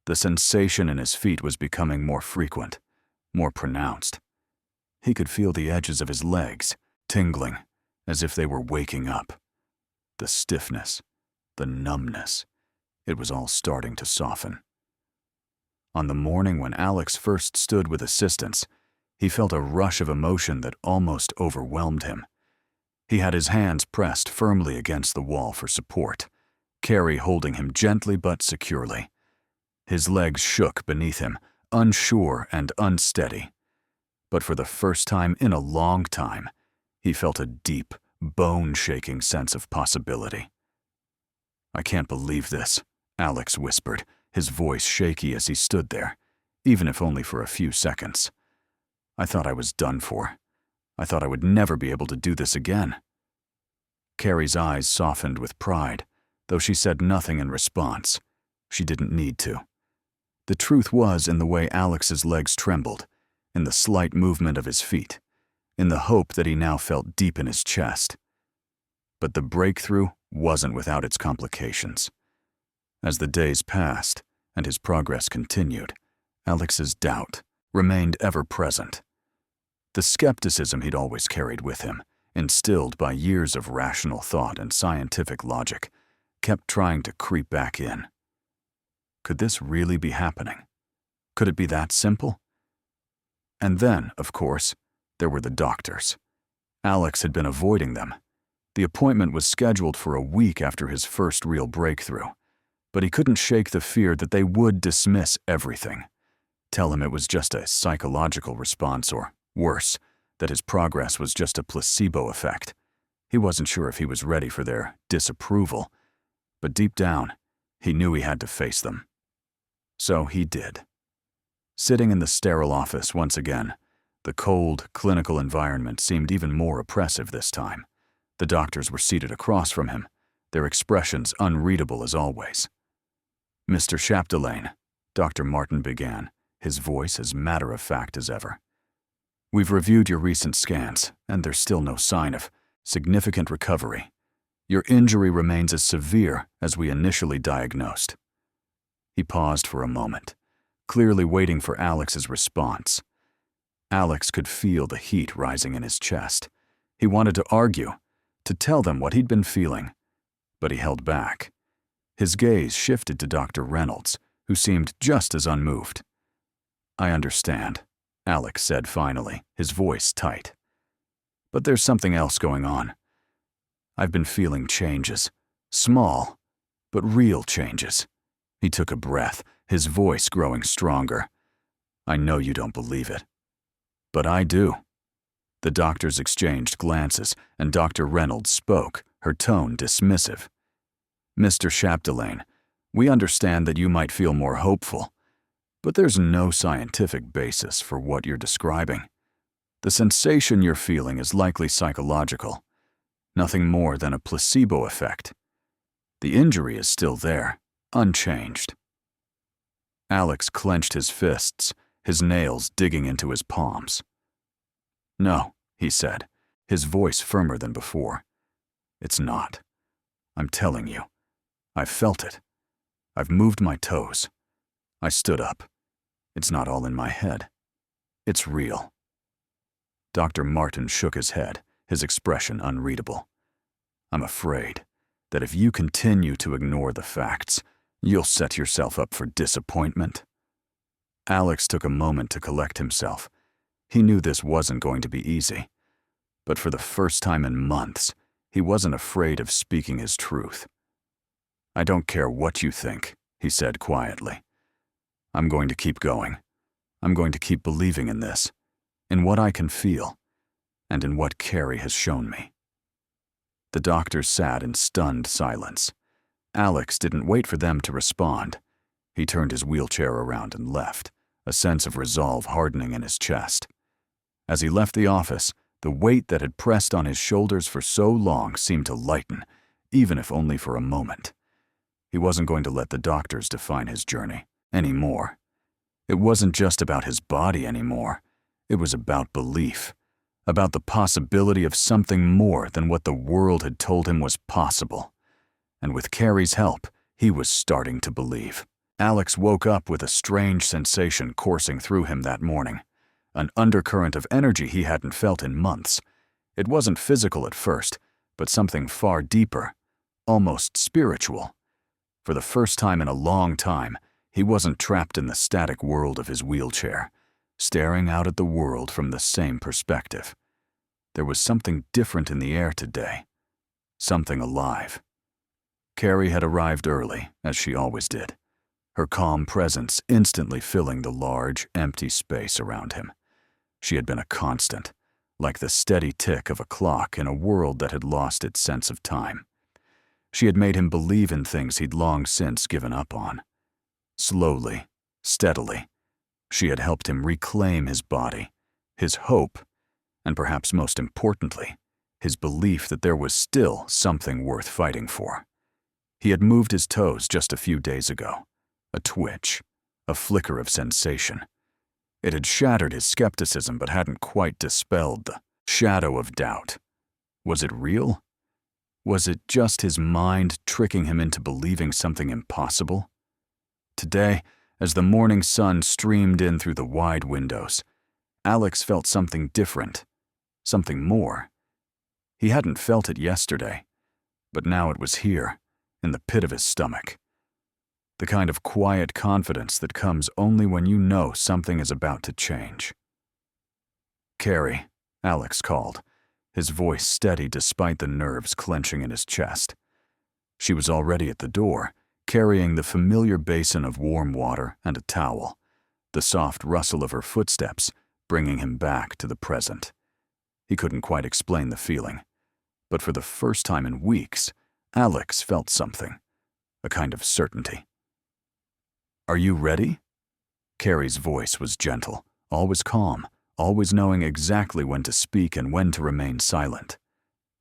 The sensation in his feet was becoming more frequent, more pronounced. He could feel the edges of his legs tingling, as if they were waking up. The stiffness, the numbness, it was all starting to soften. On the morning when Alex first stood with assistance, He felt a rush of emotion that almost overwhelmed him. He had his hands pressed firmly against the wall for support, Carrie holding him gently but securely. His legs shook beneath him, unsure and unsteady. But for the first time in a long time, he felt a deep, bone-shaking sense of possibility. "I can't believe this," Alex whispered, his voice shaky as he stood there, even if only for a few seconds. "I thought I was done for. I thought I would never be able to do this again." Carrie's eyes softened with pride, though she said nothing in response. She didn't need to. The truth was in the way Alex's legs trembled, in the slight movement of his feet, in the hope that he now felt deep in his chest. But the breakthrough wasn't without its complications. As the days passed and his progress continued, Alex's doubt remained ever present. The skepticism he'd always carried with him, instilled by years of rational thought and scientific logic, kept trying to creep back in. Could this really be happening? Could it be that simple? And then, of course, there were the doctors. Alex had been avoiding them. The appointment was scheduled for a week after his first real breakthrough, but he couldn't shake the fear that they would dismiss everything, tell him it was just a psychological response, or worse, that his progress was just a placebo effect. He wasn't sure if he was ready for their disapproval, but deep down, he knew he had to face them. So he did. Sitting in the sterile office once again, the cold, clinical environment seemed even more oppressive this time. The doctors were seated across from him, their expressions unreadable as always. "Mr. Chapdelaine," Dr. Martin began, his voice as matter-of-fact as ever. "We've reviewed your recent scans, and there's still no sign of significant recovery. Your injury remains as severe as we initially diagnosed." He paused for a moment, clearly waiting for Alex's response. Alex could feel the heat rising in his chest. He wanted to argue, to tell them what he'd been feeling, but he held back. His gaze shifted to Dr. Reynolds, who seemed just as unmoved. "I understand," Alex said finally, his voice tight. "But there's something else going on. I've been feeling changes, small, but real changes." He took a breath, his voice growing stronger. "I know you don't believe it, but I do." The doctors exchanged glances, and Dr. Reynolds spoke, her tone dismissive. "Mr. Chapdelaine, we understand that you might feel more hopeful, but there's no scientific basis for what you're describing. The sensation you're feeling is likely psychological, nothing more than a placebo effect. The injury is still there, unchanged." Alex clenched his fists, his nails digging into his palms. "No," he said, his voice firmer than before. "It's not. I'm telling you. I've felt it. I've moved my toes. I stood up. It's not all in my head. It's real." Dr. Martin shook his head, his expression unreadable. "I'm afraid that if you continue to ignore the facts, you'll set yourself up for disappointment." Alex took a moment to collect himself. He knew this wasn't going to be easy, but for the first time in months, he wasn't afraid of speaking his truth. "I don't care what you think," he said quietly. "I'm going to keep going. I'm going to keep believing in this, in what I can feel, and in what Carrie has shown me." The doctors sat in stunned silence. Alex didn't wait for them to respond. He turned his wheelchair around and left, a sense of resolve hardening in his chest. As he left the office, the weight that had pressed on his shoulders for so long seemed to lighten, even if only for a moment. He wasn't going to let the doctors define his journey anymore. It wasn't just about his body anymore. It was about belief, about the possibility of something more than what the world had told him was possible. And with Carrie's help, he was starting to believe. Alex woke up with a strange sensation coursing through him that morning, an undercurrent of energy he hadn't felt in months. It wasn't physical at first, but something far deeper, almost spiritual. For the first time in a long time, he wasn't trapped in the static world of his wheelchair. staring out at the world from the same perspective. There was something different in the air today, something alive. Carrie had arrived early, as she always did, her calm presence instantly filling the large, empty space around him. She had been a constant, like the steady tick of a clock in a world that had lost its sense of time. She had made him believe in things he'd long since given up on. Slowly, steadily, she had helped him reclaim his body, his hope, and perhaps most importantly, his belief that there was still something worth fighting for. He had moved his toes just a few days ago, a twitch, a flicker of sensation. It had shattered his skepticism but hadn't quite dispelled the shadow of doubt. Was it real? Was it just his mind tricking him into believing something impossible? Today, as the morning sun streamed in through the wide windows, Alex felt something different, something more. He hadn't felt it yesterday, but now it was here, in the pit of his stomach. The kind of quiet confidence that comes only when you know something is about to change. "Carrie," Alex called, his voice steady despite the nerves clenching in his chest. She was already at the door, carrying the familiar basin of warm water and a towel, the soft rustle of her footsteps bringing him back to the present. He couldn't quite explain the feeling, but for the first time in weeks, Alex felt something, a kind of certainty. "Are you ready?" Carrie's voice was gentle, always calm, always knowing exactly when to speak and when to remain silent.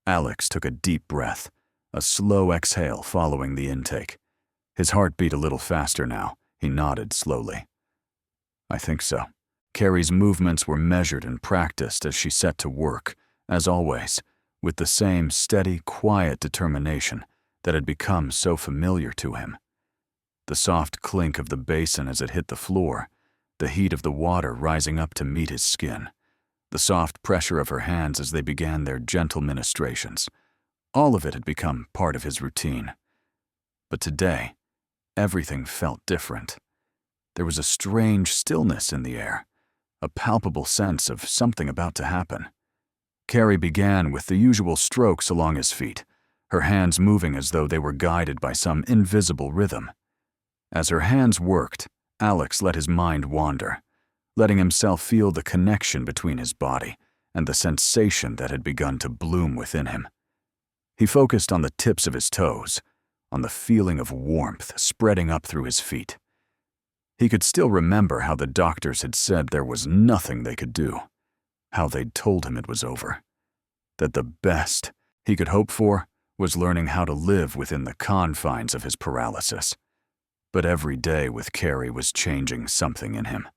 Alex took a deep breath, a slow exhale following the intake. His heart beat a little faster now. He nodded slowly. "I think so." Carrie's movements were measured and practiced as she set to work, as always, with the same steady, quiet determination that had become so familiar to him. The soft clink of the basin as it hit the floor, the heat of the water rising up to meet his skin, the soft pressure of her hands as they began their gentle ministrations. All of it had become part of his routine. But today, everything felt different. There was a strange stillness in the air, a palpable sense of something about to happen. Carrie began with the usual strokes along his feet, her hands moving as though they were guided by some invisible rhythm. As her hands worked, Alex let his mind wander, letting himself feel the connection between his body and the sensation that had begun to bloom within him. He focused on the tips of his toes, on the feeling of warmth spreading up through his feet. He could still remember how the doctors had said there was nothing they could do, how they'd told him it was over, that the best he could hope for was learning how to live within the confines of his paralysis. But every day with Carrie was changing something in him,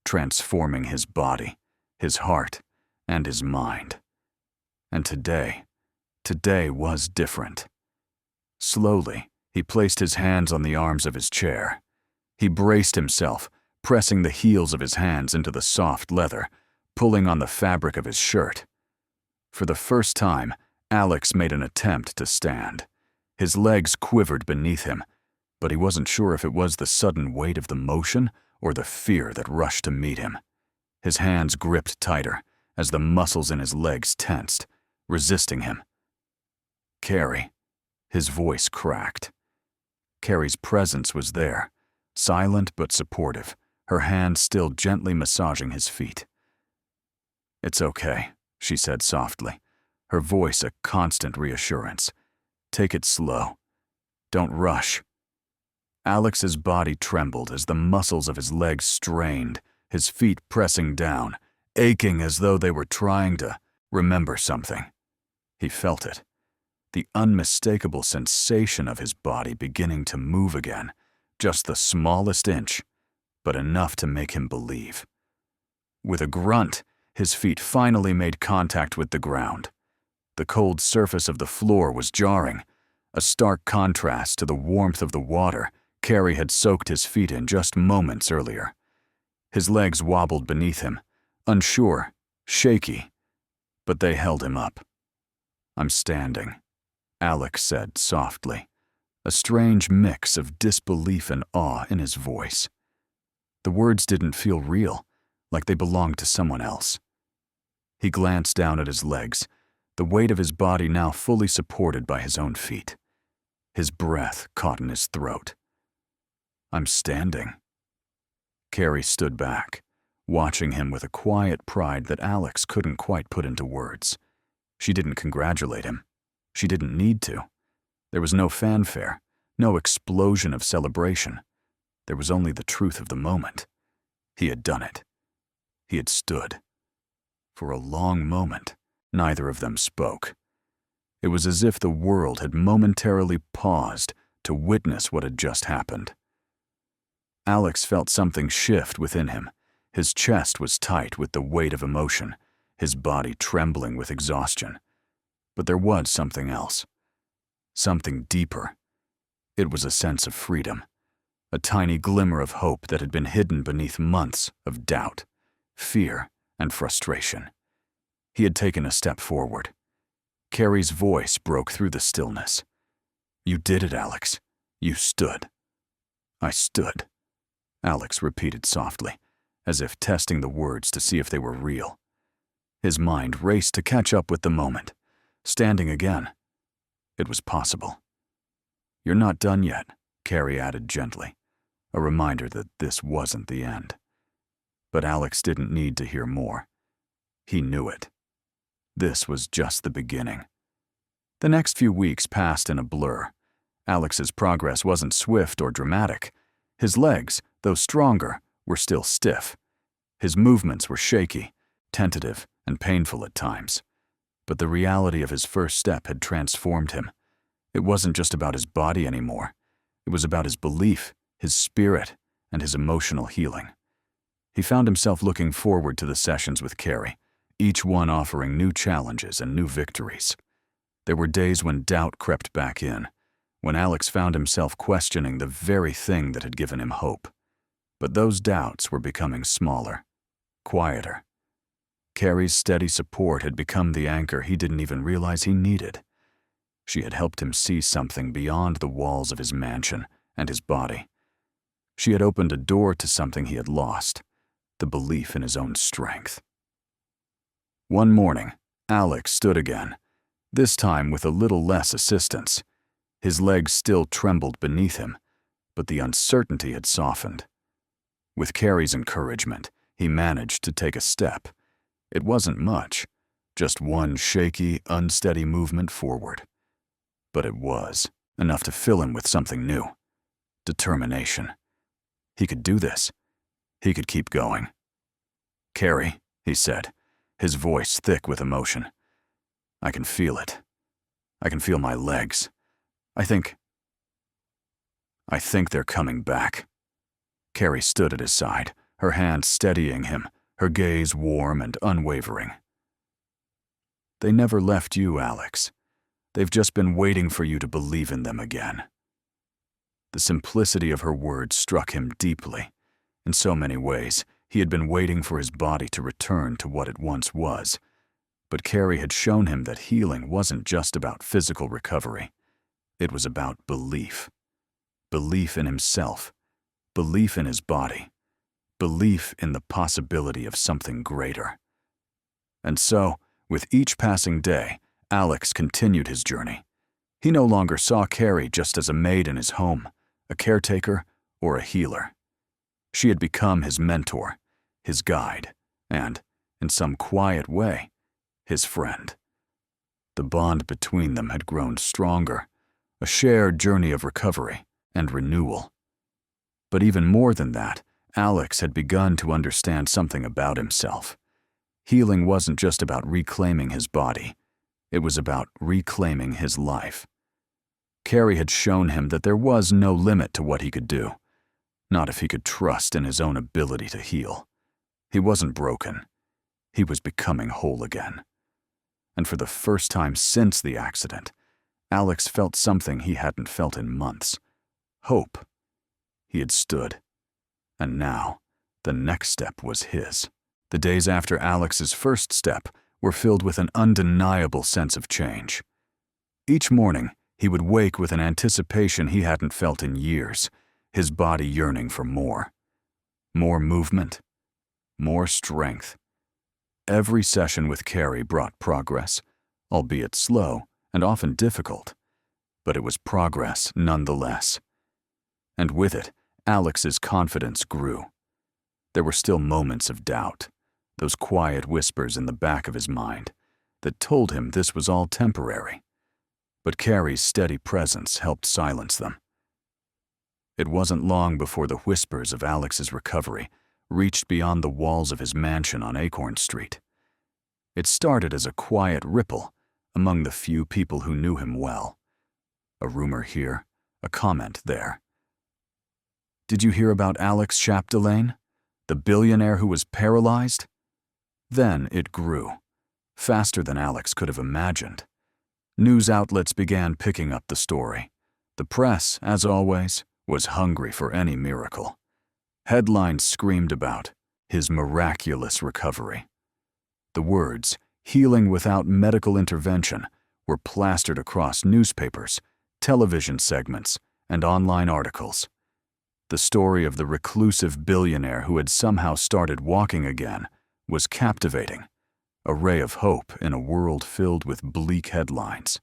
transforming his body, his heart, and his mind. And today was different. Slowly, he placed his hands on the arms of his chair. He braced himself, pressing the heels of his hands into the soft leather, pulling on the fabric of his shirt. For the first time, Alex made an attempt to stand. His legs quivered beneath him, but he wasn't sure if it was the sudden weight of the motion or the fear that rushed to meet him. His hands gripped tighter as the muscles in his legs tensed, resisting him. "Carrie," his voice cracked. Carrie's presence was there, silent but supportive, her hand still gently massaging his feet. "It's okay," she said softly, her voice a constant reassurance. "Take it slow. Don't rush." Alex's body trembled as the muscles of his legs strained, his feet pressing down, aching as though they were trying to remember something. He felt it, the unmistakable sensation of his body beginning to move again, just the smallest inch, but enough to make him believe. With a grunt, his feet finally made contact with the ground. The cold surface of the floor was jarring, a stark contrast to the warmth of the water Carrie had soaked his feet in just moments earlier. His legs wobbled beneath him, unsure, shaky, but they held him up. "I'm standing," Alex said softly, a strange mix of disbelief and awe in his voice. The words didn't feel real, like they belonged to someone else. He glanced down at his legs, the weight of his body now fully supported by his own feet. His breath caught in his throat. "I'm standing." Carrie stood back, watching him with a quiet pride that Alex couldn't quite put into words. She didn't congratulate him. She didn't need to. There was no fanfare, no explosion of celebration. There was only the truth of the moment. He had done it. He had stood. For a long moment, neither of them spoke. It was as if the world had momentarily paused to witness what had just happened. Alex felt something shift within him. His chest was tight with the weight of emotion, his body trembling with exhaustion. But there was something else. Something deeper. It was a sense of freedom, a tiny glimmer of hope that had been hidden beneath months of doubt, fear, and frustration. He had taken a step forward. Carrie's voice broke through the stillness. "You did it, Alex. You stood." "I stood," Alex repeated softly, as if testing the words to see if they were real. His mind raced to catch up with the moment. Standing again. It was possible. "You're not done yet," Carrie added gently, a reminder that this wasn't the end. But Alex didn't need to hear more. He knew it. This was just the beginning. The next few weeks passed in a blur. Alex's progress wasn't swift or dramatic. His legs, though stronger, were still stiff. His movements were shaky, tentative, and painful at times. But the reality of his first step had transformed him. It wasn't just about his body anymore. It was about his belief, his spirit, and his emotional healing. He found himself looking forward to the sessions with Carrie, each one offering new challenges and new victories. There were days when doubt crept back in, when Alex found himself questioning the very thing that had given him hope. But those doubts were becoming smaller, quieter. Carrie's steady support had become the anchor he didn't even realize he needed. She had helped him see something beyond the walls of his mansion and his body. She had opened a door to something he had lost, the belief in his own strength. One morning, Alex stood again, this time with a little less assistance. His legs still trembled beneath him, but the uncertainty had softened. With Carrie's encouragement, he managed to take a step. It wasn't much, just one shaky, unsteady movement forward. But it was enough to fill him with something new. Determination. He could do this. He could keep going. "Carrie," he said, his voice thick with emotion. "I can feel it. I can feel my legs. I think they're coming back." Carrie stood at his side, her hand steadying him, her gaze warm and unwavering. "They never left you, Alex. They've just been waiting for you to believe in them again." The simplicity of her words struck him deeply. In so many ways, he had been waiting for his body to return to what it once was. But Carrie had shown him that healing wasn't just about physical recovery. It was about belief. Belief in himself. Belief in his body. Belief in the possibility of something greater. And so, with each passing day, Alex continued his journey. He no longer saw Carrie just as a maid in his home, a caretaker, or a healer. She had become his mentor, his guide, and, in some quiet way, his friend. The bond between them had grown stronger, a shared journey of recovery and renewal. But even more than that, Alex had begun to understand something about himself. Healing wasn't just about reclaiming his body. It was about reclaiming his life. Carrie had shown him that there was no limit to what he could do, not if he could trust in his own ability to heal. He wasn't broken. He was becoming whole again. And for the first time since the accident, Alex felt something he hadn't felt in months. Hope. He had stood. And now, the next step was his. The days after Alex's first step were filled with an undeniable sense of change. Each morning, he would wake with an anticipation he hadn't felt in years, his body yearning for more. More movement, more strength. Every session with Carrie brought progress, albeit slow and often difficult, but it was progress nonetheless. And with it, Alex's confidence grew. There were still moments of doubt, those quiet whispers in the back of his mind that told him this was all temporary. But Carrie's steady presence helped silence them. It wasn't long before the whispers of Alex's recovery reached beyond the walls of his mansion on Acorn Street. It started as a quiet ripple among the few people who knew him well. A rumor here, a comment there. Did you hear about Alex Chapdelaine, the billionaire who was paralyzed? Then it grew, faster than Alex could have imagined. News outlets began picking up the story. The press, as always, was hungry for any miracle. Headlines screamed about his miraculous recovery. The words, healing without medical intervention, were plastered across newspapers, television segments, and online articles. The story of the reclusive billionaire who had somehow started walking again was captivating, a ray of hope in a world filled with bleak headlines.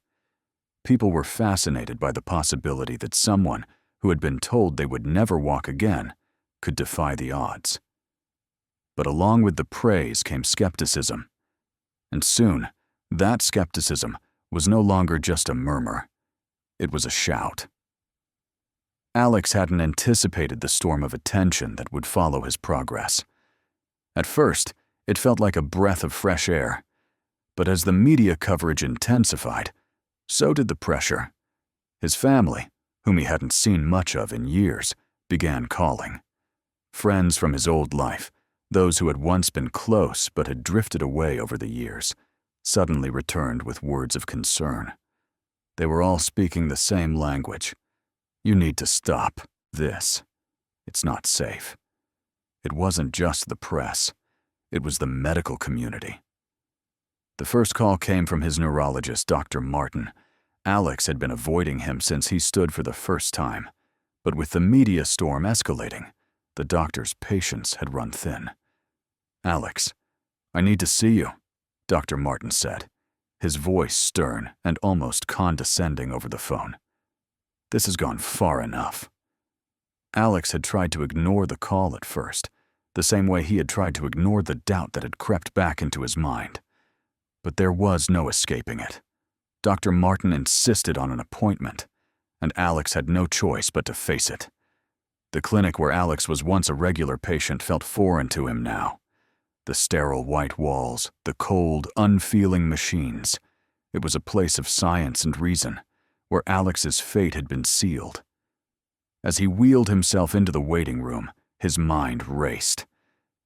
People were fascinated by the possibility that someone who had been told they would never walk again could defy the odds. But along with the praise came skepticism. And soon, that skepticism was no longer just a murmur. It was a shout. Alex hadn't anticipated the storm of attention that would follow his progress. At first, it felt like a breath of fresh air. But as the media coverage intensified, so did the pressure. His family, whom he hadn't seen much of in years, began calling. Friends from his old life, those who had once been close but had drifted away over the years, suddenly returned with words of concern. They were all speaking the same language. You need to stop this. It's not safe. It wasn't just the press. It was the medical community. The first call came from his neurologist, Dr. Martin. Alex had been avoiding him since he stood for the first time. But with the media storm escalating, the doctor's patience had run thin. Alex, I need to see you, Dr. Martin said, his voice stern and almost condescending over the phone. This has gone far enough. Alex had tried to ignore the call at first, the same way he had tried to ignore the doubt that had crept back into his mind. But there was no escaping it. Dr. Martin insisted on an appointment, and Alex had no choice but to face it. The clinic where Alex was once a regular patient felt foreign to him now. The sterile white walls, the cold, unfeeling machines. It was a place of science and reason, where Alex's fate had been sealed. As he wheeled himself into the waiting room, his mind raced.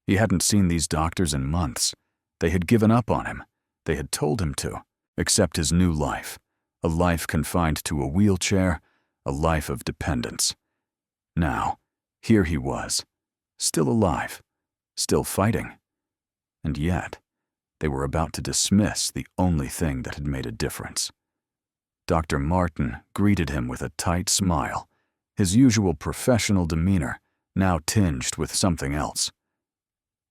He hadn't seen these doctors in months. They had given up on him. They had told him to, accept his new life, a life confined to a wheelchair, a life of dependence. Now, here he was, still alive, still fighting. And yet, they were about to dismiss the only thing that had made a difference. Dr. Martin greeted him with a tight smile, his usual professional demeanor now tinged with something else.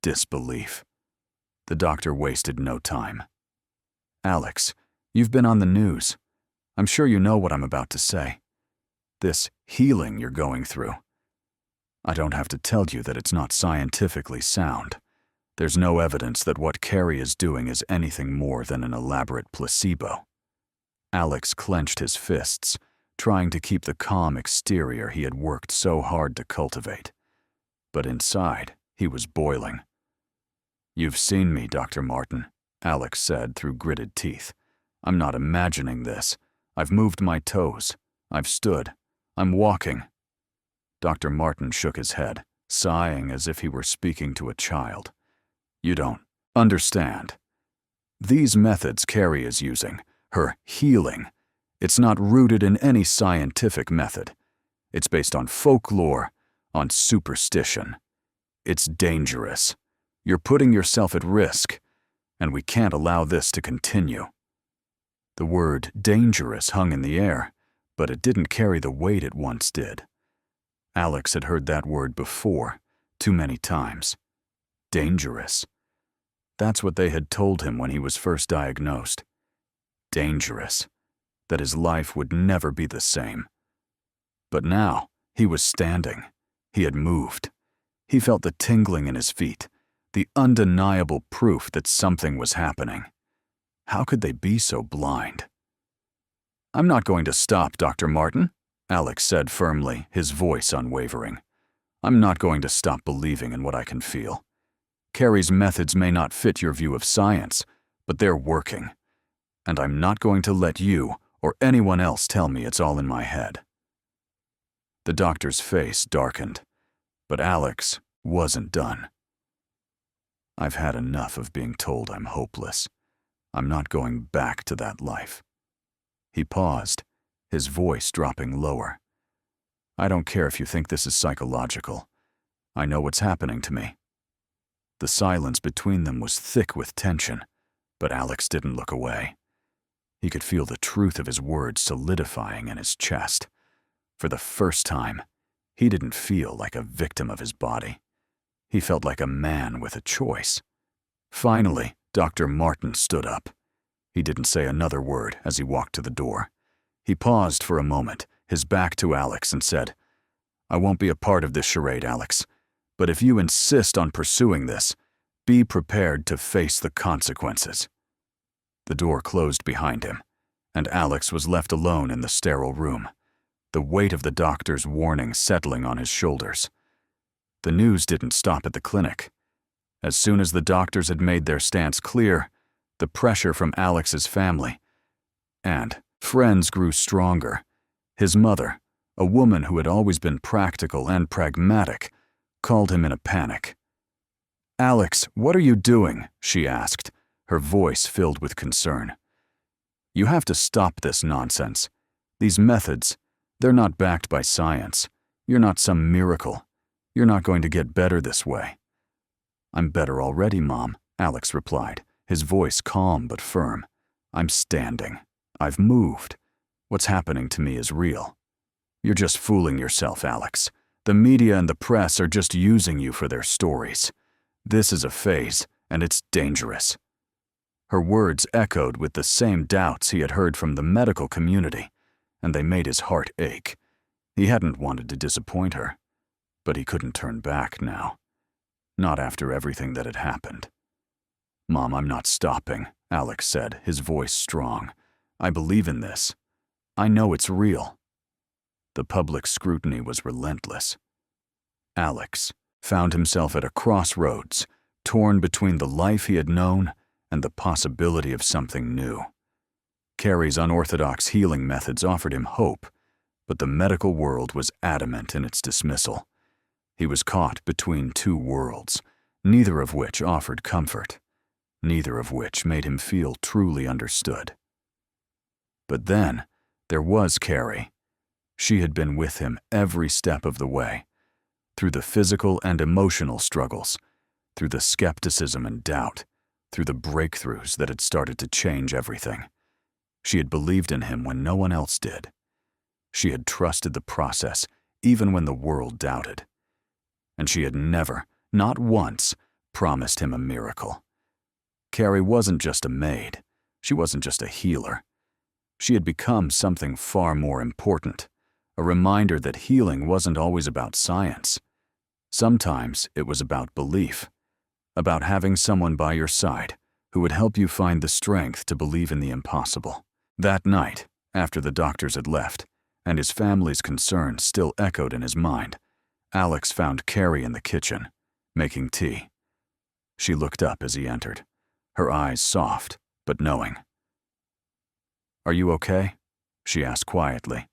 Disbelief. The doctor wasted no time. Alex, you've been on the news. I'm sure you know what I'm about to say. This healing you're going through. I don't have to tell you that it's not scientifically sound. There's no evidence that what Carrie is doing is anything more than an elaborate placebo. Alex clenched his fists, trying to keep the calm exterior he had worked so hard to cultivate. But inside, he was boiling. You've seen me, Dr. Martin, Alex said through gritted teeth. I'm not imagining this. I've moved my toes. I've stood. I'm walking. Dr. Martin shook his head, sighing as if he were speaking to a child. You don't understand. These methods Carrie is using, her healing, it's not rooted in any scientific method. It's based on folklore, on superstition. It's dangerous. You're putting yourself at risk, and we can't allow this to continue. The word dangerous hung in the air, but it didn't carry the weight it once did. Alex had heard that word before, too many times. Dangerous. That's what they had told him when he was first diagnosed. Dangerous. That his life would never be the same. But now, he was standing. He had moved. He felt the tingling in his feet, the undeniable proof that something was happening. How could they be so blind? "I'm not going to stop, Dr. Martin," Alex said firmly, his voice unwavering. "I'm not going to stop believing in what I can feel. Carrie's methods may not fit your view of science, but they're working. And I'm not going to let you or anyone else tell me it's all in my head." The doctor's face darkened, but Alex wasn't done. "I've had enough of being told I'm hopeless. I'm not going back to that life." He paused, his voice dropping lower. "I don't care if you think this is psychological. I know what's happening to me." The silence between them was thick with tension, but Alex didn't look away. He could feel the truth of his words solidifying in his chest. For the first time, he didn't feel like a victim of his body. He felt like a man with a choice. Finally, Dr. Martin stood up. He didn't say another word as he walked to the door. He paused for a moment, his back to Alex, and said, "I won't be a part of this charade, Alex. But if you insist on pursuing this, be prepared to face the consequences." The door closed behind him, and Alex was left alone in the sterile room, the weight of the doctor's warning settling on his shoulders. The news didn't stop at the clinic. As soon as the doctors had made their stance clear, the pressure from Alex's family and friends grew stronger. His mother, a woman who had always been practical and pragmatic, called him in a panic. "Alex, what are you doing?" she asked, her voice filled with concern. "You have to stop this nonsense. These methods, they're not backed by science. You're not some miracle. You're not going to get better this way." "I'm better already, Mom," Alex replied, his voice calm but firm. "I'm standing. I've moved. What's happening to me is real." "You're just fooling yourself, Alex. The media and the press are just using you for their stories. This is a phase, and it's dangerous." Her words echoed with the same doubts he had heard from the medical community, and they made his heart ache. He hadn't wanted to disappoint her, but he couldn't turn back now. Not after everything that had happened. "Mom, I'm not stopping," Alex said, his voice strong. "I believe in this. I know it's real." The public scrutiny was relentless. Alex found himself at a crossroads, torn between the life he had known and the possibility of something new. Carrie's unorthodox healing methods offered him hope, but the medical world was adamant in its dismissal. He was caught between two worlds, neither of which offered comfort, neither of which made him feel truly understood. But then, there was Carrie. She had been with him every step of the way, through the physical and emotional struggles, through the skepticism and doubt, through the breakthroughs that had started to change everything. She had believed in him when no one else did. She had trusted the process even when the world doubted. And she had never, not once, promised him a miracle. Carrie wasn't just a maid. She wasn't just a healer. She had become something far more important, a reminder that healing wasn't always about science. Sometimes it was about belief, about having someone by your side who would help you find the strength to believe in the impossible. That night, after the doctors had left, and his family's concerns still echoed in his mind, Alex found Carrie in the kitchen, making tea. She looked up as he entered, her eyes soft but knowing. "Are you okay?" she asked quietly.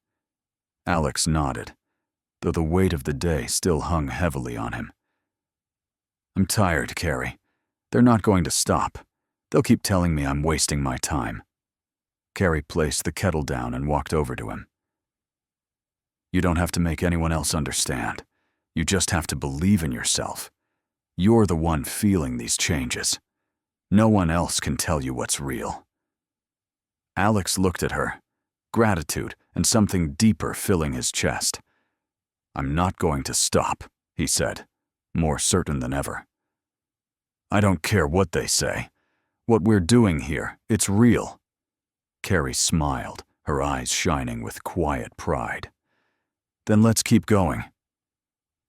Alex nodded, though the weight of the day still hung heavily on him. "I'm tired, Carrie. They're not going to stop. They'll keep telling me I'm wasting my time." Carrie placed the kettle down and walked over to him. "You don't have to make anyone else understand. You just have to believe in yourself. You're the one feeling these changes. No one else can tell you what's real." Alex looked at her, gratitude and something deeper filling his chest. "I'm not going to stop," he said, more certain than ever. I don't care what they say. What we're doing here, it's real." Carrie smiled, her eyes shining with quiet pride. "Then let's keep going."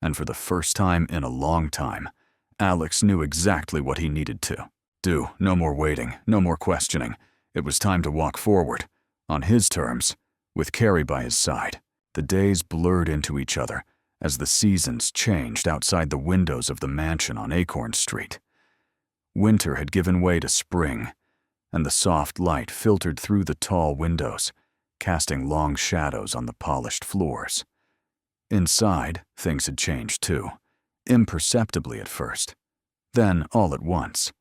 And for the first time in a long time, Alex knew exactly what he needed to do. No more waiting, no more questioning. It was time to walk forward, on his terms, with Carrie by his side. The days blurred into each other as the seasons changed outside the windows of the mansion on Acorn Street. Winter had given way to spring, and the soft light filtered through the tall windows, casting long shadows on the polished floors. Inside, things had changed too, imperceptibly at first, then all at once.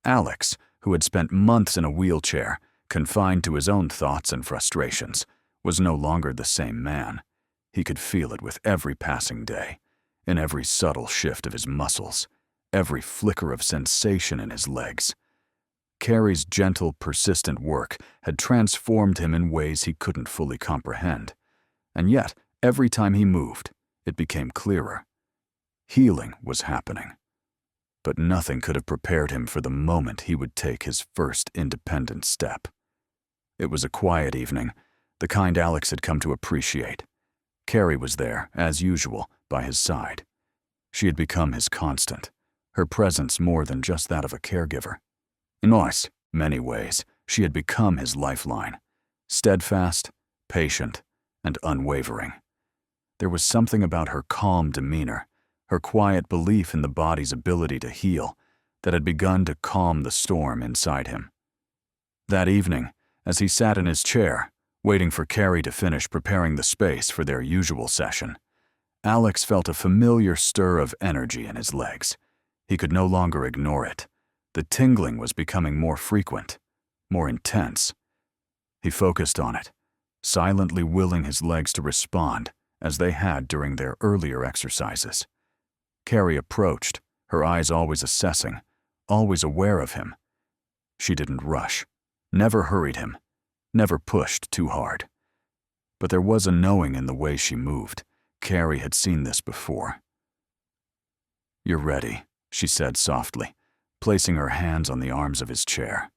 Alex, who had spent months in a wheelchair, confined to his own thoughts and frustrations, was no longer the same man. He could feel it with every passing day, in every subtle shift of his muscles, every flicker of sensation in his legs. Carrie's gentle, persistent work had transformed him in ways he couldn't fully comprehend, and yet, every time he moved, it became clearer. Healing was happening. But nothing could have prepared him for the moment he would take his first independent step. It was a quiet evening, the kind Alex had come to appreciate. Carrie was there, as usual, by his side. She had become his constant, her presence more than just that of a caregiver. In many ways, she had become his lifeline, steadfast, patient, and unwavering. There was something about her calm demeanor, her quiet belief in the body's ability to heal, that had begun to calm the storm inside him. That evening, as he sat in his chair, waiting for Carrie to finish preparing the space for their usual session, Alex felt a familiar stir of energy in his legs. He could no longer ignore it. The tingling was becoming more frequent, more intense. He focused on it, silently willing his legs to respond as they had during their earlier exercises. Carrie approached, her eyes always assessing, always aware of him. She didn't rush, never hurried him, never pushed too hard. But there was a knowing in the way she moved. Carrie had seen this before. "You're ready," she said softly, placing her hands on the arms of his chair.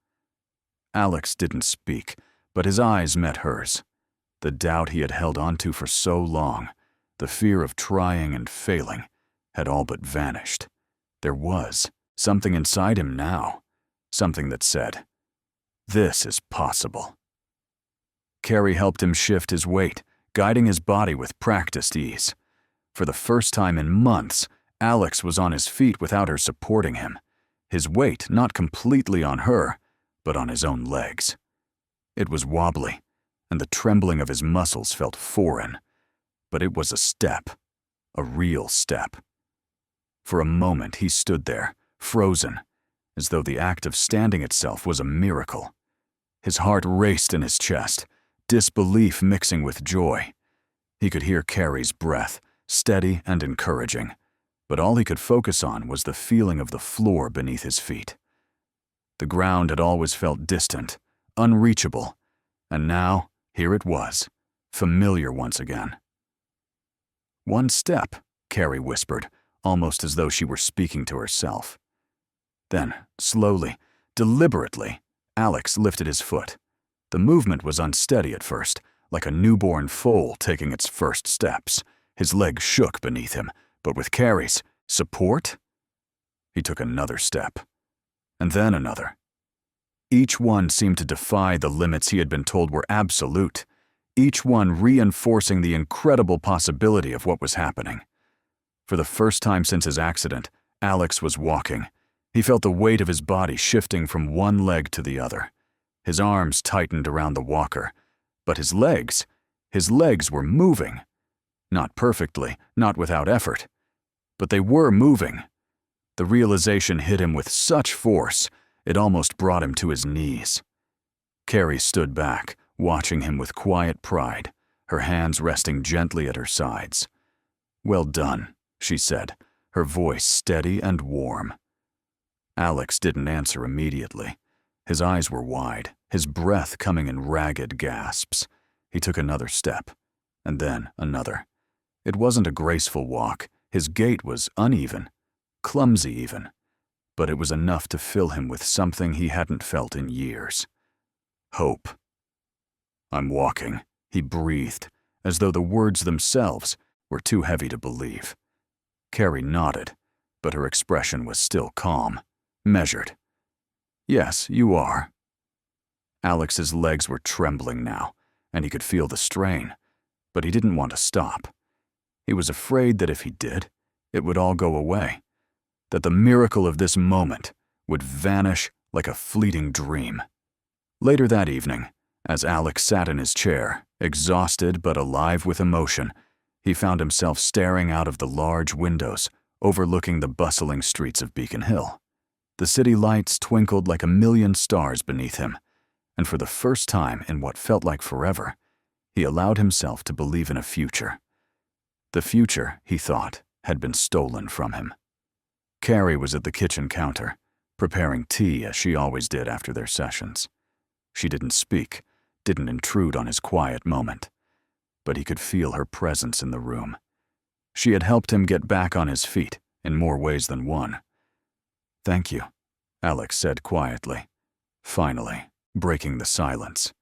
Alex didn't speak, but his eyes met hers. The doubt he had held onto for so long, the fear of trying and failing, had all but vanished. There was something inside him now, something that said, "This is possible." Carrie helped him shift his weight, guiding his body with practiced ease. For the first time in months, Alex was on his feet without her supporting him, his weight not completely on her, but on his own legs. It was wobbly, and the trembling of his muscles felt foreign, but it was a step, a real step. For a moment he stood there, frozen, as though the act of standing itself was a miracle. His heart raced in his chest, disbelief mixing with joy. He could hear Carrie's breath, steady and encouraging, but all he could focus on was the feeling of the floor beneath his feet. The ground had always felt distant, unreachable, and now, here it was, familiar once again. "One step," Carrie whispered, almost as though she were speaking to herself. Then, slowly, deliberately, Alex lifted his foot. The movement was unsteady at first, like a newborn foal taking its first steps. His legs shook beneath him, but with Carrie's support, he took another step, and then another. Each one seemed to defy the limits he had been told were absolute, each one reinforcing the incredible possibility of what was happening. For the first time since his accident, Alex was walking. He felt the weight of his body shifting from one leg to the other. His arms tightened around the walker, but his legs were moving. Not perfectly, not without effort, but they were moving. The realization hit him with such force, it almost brought him to his knees. Carrie stood back, watching him with quiet pride, her hands resting gently at her sides. "Well done," she said, her voice steady and warm. Alex didn't answer immediately. His eyes were wide, his breath coming in ragged gasps. He took another step, and then another. It wasn't a graceful walk. His gait was uneven, clumsy even. but it was enough to fill him with something he hadn't felt in years. Hope. "I'm walking," he breathed, as though the words themselves were too heavy to believe. Carrie nodded, but her expression was still calm, measured. "Yes, you are." Alex's legs were trembling now, and he could feel the strain, but he didn't want to stop. He was afraid that if he did, it would all go away, that the miracle of this moment would vanish like a fleeting dream. Later that evening, as Alex sat in his chair, exhausted but alive with emotion, he found himself staring out of the large windows overlooking the bustling streets of Beacon Hill. The city lights twinkled like a million stars beneath him, and for the first time in what felt like forever, he allowed himself to believe in a future. The future, he thought, had been stolen from him. Carrie was at the kitchen counter, preparing tea as she always did after their sessions. She didn't speak, didn't intrude on his quiet moment, but he could feel her presence in the room. She had helped him get back on his feet in more ways than one. "Thank you," Alex said quietly, finally breaking the silence.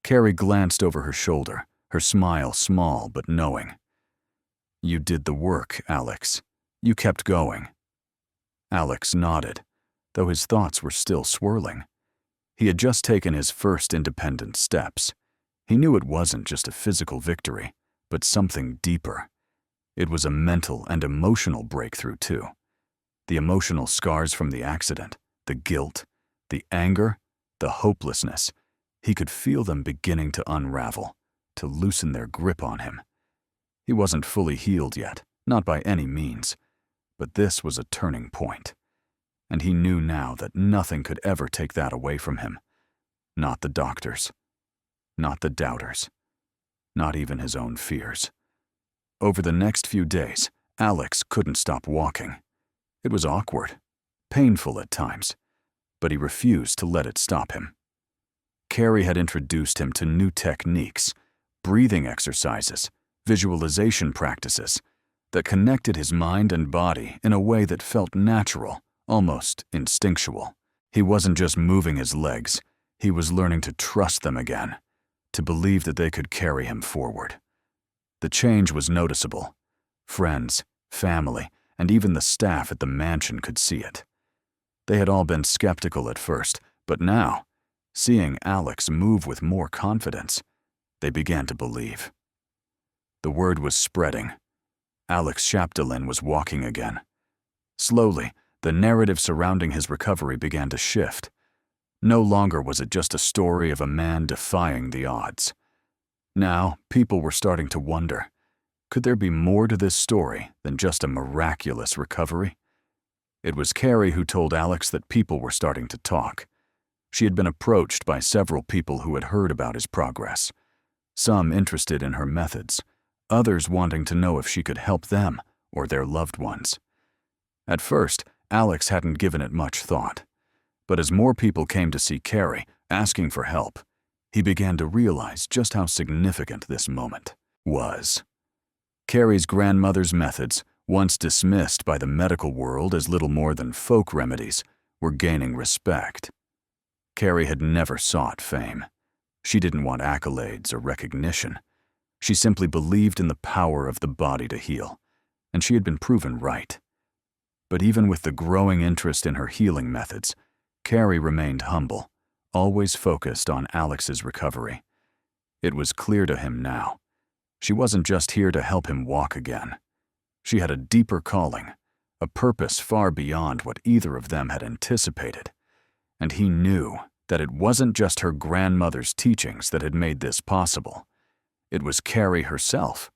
Carrie glanced over her shoulder, her smile small but knowing. "You did the work, Alex. You kept going." Alex nodded, though his thoughts were still swirling. He had just taken his first independent steps. He knew it wasn't just a physical victory, but something deeper. It was a mental and emotional breakthrough, too. The emotional scars from the accident, the guilt, the anger, the hopelessness, he could feel them beginning to unravel, to loosen their grip on him. He wasn't fully healed yet, not by any means, but this was a turning point, and he knew now that nothing could ever take that away from him. Not the doctors, not the doubters, not even his own fears. Over the next few days, Alex couldn't stop walking. It was awkward, painful at times, but he refused to let it stop him. Carrie had introduced him to new techniques, breathing exercises, visualization practices, that connected his mind and body in a way that felt natural, almost instinctual. He wasn't just moving his legs, he was learning to trust them again, to believe that they could carry him forward. The change was noticeable. Friends, family, and even the staff at the mansion could see it. They had all been skeptical at first, but now, seeing Alex move with more confidence, they began to believe. The word was spreading. Alex Chapdelaine was walking again. Slowly, the narrative surrounding his recovery began to shift. No longer was it just a story of a man defying the odds. Now, people were starting to wonder, could there be more to this story than just a miraculous recovery? It was Carrie who told Alex that people were starting to talk. She had been approached by several people who had heard about his progress, some interested in her methods, others wanting to know if she could help them or their loved ones. At first, Alex hadn't given it much thought, but as more people came to see Carrie, asking for help, he began to realize just how significant this moment was. Carrie's grandmother's methods, once dismissed by the medical world as little more than folk remedies, were gaining respect. Carrie had never sought fame. She didn't want accolades or recognition. She simply believed in the power of the body to heal, and she had been proven right. But even with the growing interest in her healing methods, Carrie remained humble, always focused on Alex's recovery. It was clear to him now. She wasn't just here to help him walk again. She had a deeper calling, a purpose far beyond what either of them had anticipated. And he knew that it wasn't just her grandmother's teachings that had made this possible. It was Carrie herself,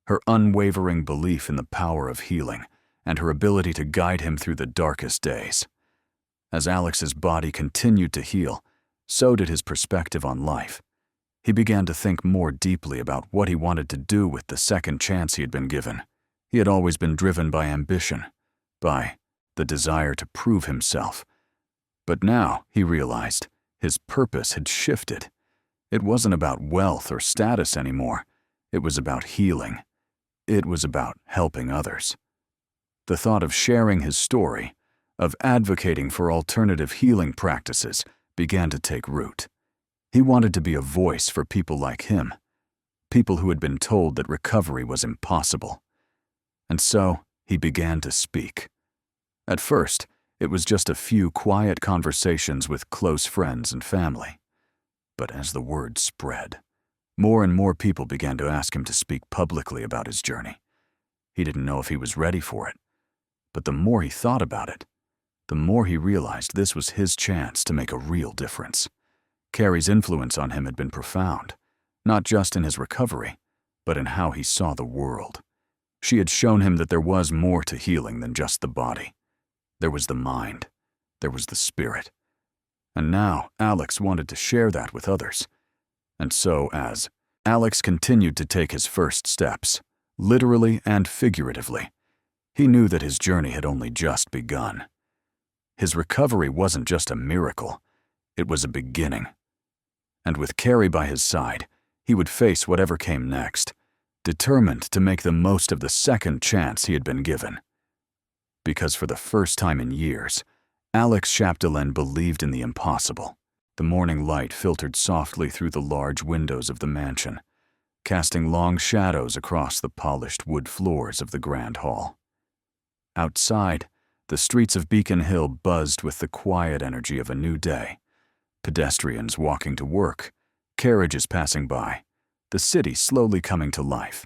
her unwavering belief in the power of healing and her ability to guide him through the darkest days. As Alex's body continued to heal, so did his perspective on life. He began to think more deeply about what he wanted to do with the second chance he had been given. He had always been driven by ambition, by the desire to prove himself. But now, he realized, his purpose had shifted. It wasn't about wealth or status anymore. It was about healing. It was about helping others. The thought of sharing his story, of advocating for alternative healing practices, began to take root. He wanted to be a voice for people like him, people who had been told that recovery was impossible. And so he began to speak. At first, it was just a few quiet conversations with close friends and family. But as the word spread, more and more people began to ask him to speak publicly about his journey. He didn't know if he was ready for it, but the more he thought about it, the more he realized this was his chance to make a real difference. Carrie's influence on him had been profound, not just in his recovery, but in how he saw the world. She had shown him that there was more to healing than just the body. There was the mind. There was the spirit. And now Alex wanted to share that with others. And so as Alex continued to take his first steps, literally and figuratively, he knew that his journey had only just begun. His recovery wasn't just a miracle, it was a beginning. And with Carrie by his side, he would face whatever came next, determined to make the most of the second chance he had been given. Because for the first time in years, Alex Chapdelaine believed in the impossible. The morning light filtered softly through the large windows of the mansion, casting long shadows across the polished wood floors of the grand hall. Outside, the streets of Beacon Hill buzzed with the quiet energy of a new day. Pedestrians walking to work, carriages passing by, the city slowly coming to life.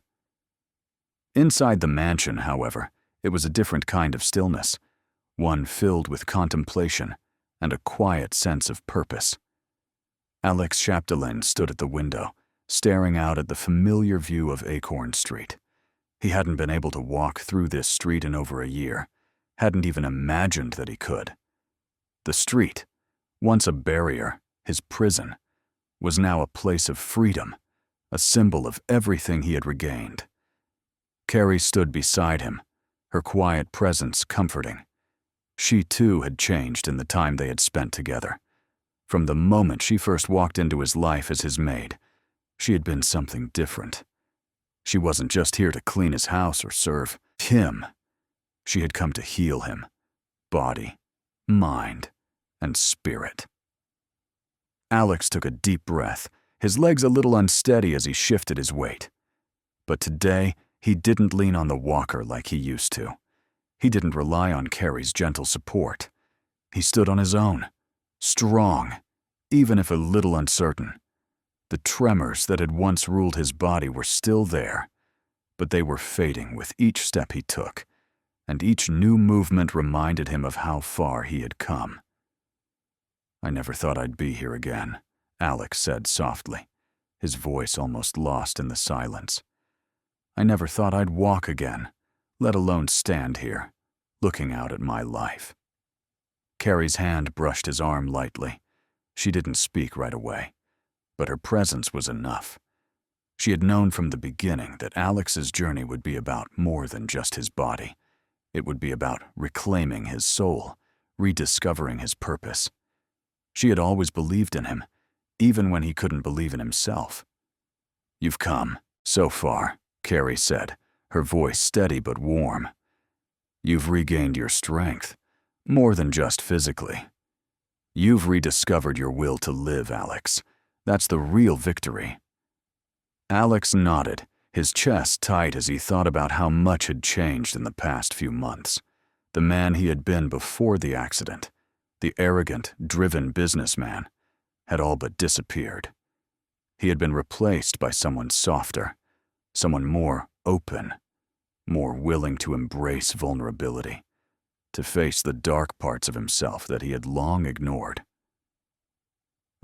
Inside the mansion, however, it was a different kind of stillness, one filled with contemplation and a quiet sense of purpose. Alex Chapdelaine stood at the window, staring out at the familiar view of Acorn Street. He hadn't been able to walk through this street in over a year, hadn't even imagined that he could. The street, once a barrier, his prison, was now a place of freedom, a symbol of everything he had regained. Carrie stood beside him, her quiet presence comforting. She too had changed in the time they had spent together. From the moment she first walked into his life as his maid, she had been something different. She wasn't just here to clean his house or serve him. She had come to heal him, body, mind, and spirit. Alex took a deep breath, his legs a little unsteady as he shifted his weight. But today, he didn't lean on the walker like he used to. He didn't rely on Carrie's gentle support. He stood on his own, strong, even if a little uncertain. The tremors that had once ruled his body were still there, but they were fading with each step he took, and each new movement reminded him of how far he had come. "I never thought I'd be here again," Alex said softly, his voice almost lost in the silence. "I never thought I'd walk again, let alone stand here, looking out at my life." Carrie's hand brushed his arm lightly. She didn't speak right away, but her presence was enough. She had known from the beginning that Alex's journey would be about more than just his body. It would be about reclaiming his soul, rediscovering his purpose. She had always believed in him, even when he couldn't believe in himself. "You've come so far," Carrie said, her voice steady but warm. "You've regained your strength, more than just physically. You've rediscovered your will to live, Alex. That's the real victory." Alex nodded, his chest tight as he thought about how much had changed in the past few months. The man he had been before the accident, the arrogant, driven businessman, had all but disappeared. He had been replaced by someone softer, someone more open, more willing to embrace vulnerability, to face the dark parts of himself that he had long ignored.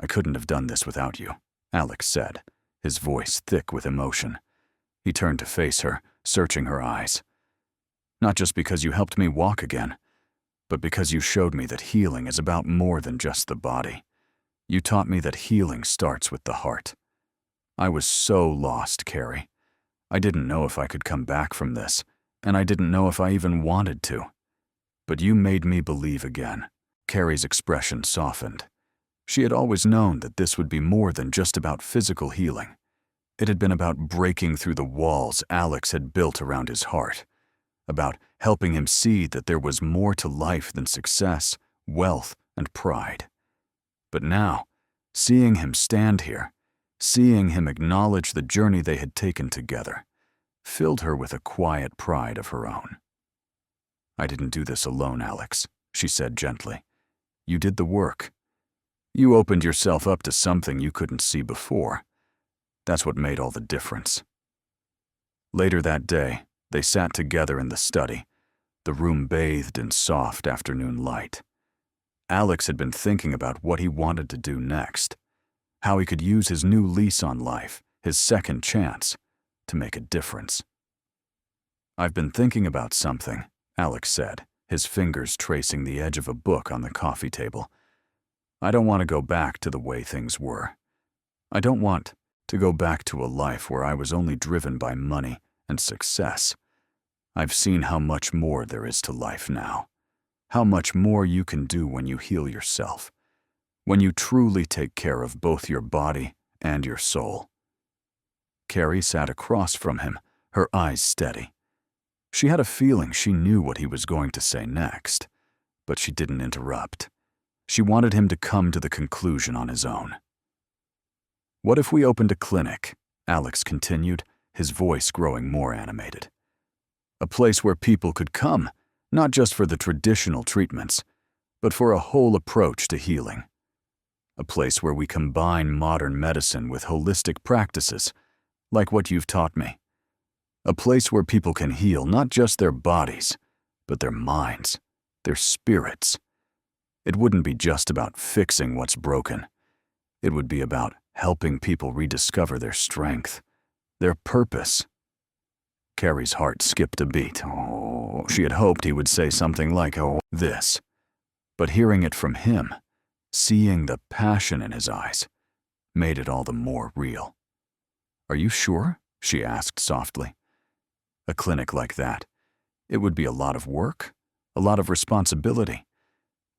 "I couldn't have done this without you," Alex said, his voice thick with emotion. He turned to face her, searching her eyes. "Not just because you helped me walk again, but because you showed me that healing is about more than just the body. You taught me that healing starts with the heart. I was so lost, Carrie. I didn't know if I could come back from this, and I didn't know if I even wanted to. But you made me believe again." Carrie's expression softened. She had always known that this would be more than just about physical healing. It had been about breaking through the walls Alex had built around his heart, about helping him see that there was more to life than success, wealth, and pride. But now, seeing him stand here, seeing him acknowledge the journey they had taken together, filled her with a quiet pride of her own. "I didn't do this alone, Alex," she said gently. "You did the work. You opened yourself up to something you couldn't see before. That's what made all the difference." Later that day, they sat together in the study, the room bathed in soft afternoon light. Alex had been thinking about what he wanted to do next, how he could use his new lease on life, his second chance, to make a difference. "I've been thinking about something," Alex said, his fingers tracing the edge of a book on the coffee table. "I don't want to go back to the way things were. I don't want to go back to a life where I was only driven by money and success. I've seen how much more there is to life now, how much more you can do when you heal yourself, when you truly take care of both your body and your soul." Carrie sat across from him, her eyes steady. She had a feeling she knew what he was going to say next, but she didn't interrupt. She wanted him to come to the conclusion on his own. "What if we opened a clinic?" Alex continued, his voice growing more animated. "A place where people could come, not just for the traditional treatments, but for a whole approach to healing. A place where we combine modern medicine with holistic practices, like what you've taught me. A place where people can heal not just their bodies, but their minds, their spirits. It wouldn't be just about fixing what's broken. It would be about helping people rediscover their strength, their purpose." Carrie's heart skipped a beat. Oh, she had hoped he would say something like, "Oh, this." But hearing it from him, seeing the passion in his eyes, made it all the more real. "Are you sure?" she asked softly. "A clinic like that, it would be a lot of work, a lot of responsibility.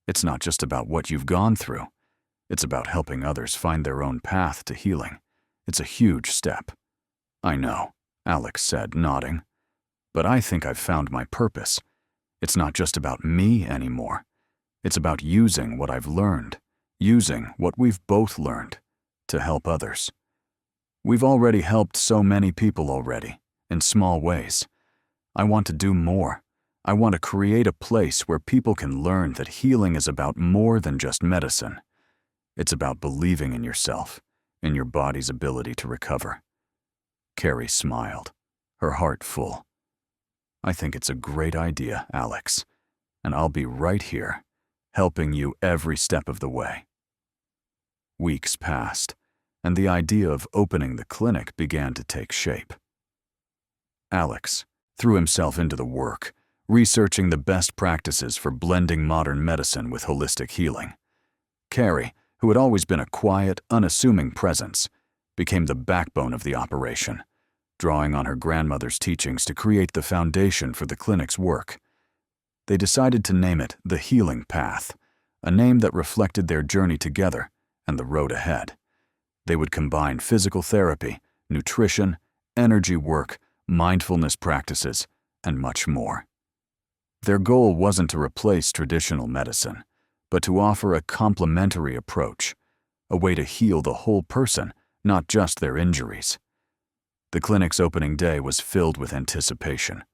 It's not just about what you've gone through. It's about helping others find their own path to healing. It's a huge step." "I know," Alex said, nodding. "But I think I've found my purpose. It's not just about me anymore. It's about using what I've learned, using what we've both learned, to help others. We've already helped so many people already, in small ways. I want to do more. I want to create a place where people can learn that healing is about more than just medicine. It's about believing in yourself, in your body's ability to recover." Carrie smiled, her heart full. "I think it's a great idea, Alex, and I'll be right here, helping you every step of the way." Weeks passed, and the idea of opening the clinic began to take shape. Alex threw himself into the work, researching the best practices for blending modern medicine with holistic healing. Carrie, who had always been a quiet, unassuming presence, became the backbone of the operation, drawing on her grandmother's teachings to create the foundation for the clinic's work. They decided to name it the Healing Path, a name that reflected their journey together and the road ahead. They would combine physical therapy, nutrition, energy work, mindfulness practices, and much more. Their goal wasn't to replace traditional medicine, but to offer a complementary approach, a way to heal the whole person, not just their injuries. The clinic's opening day was filled with anticipation.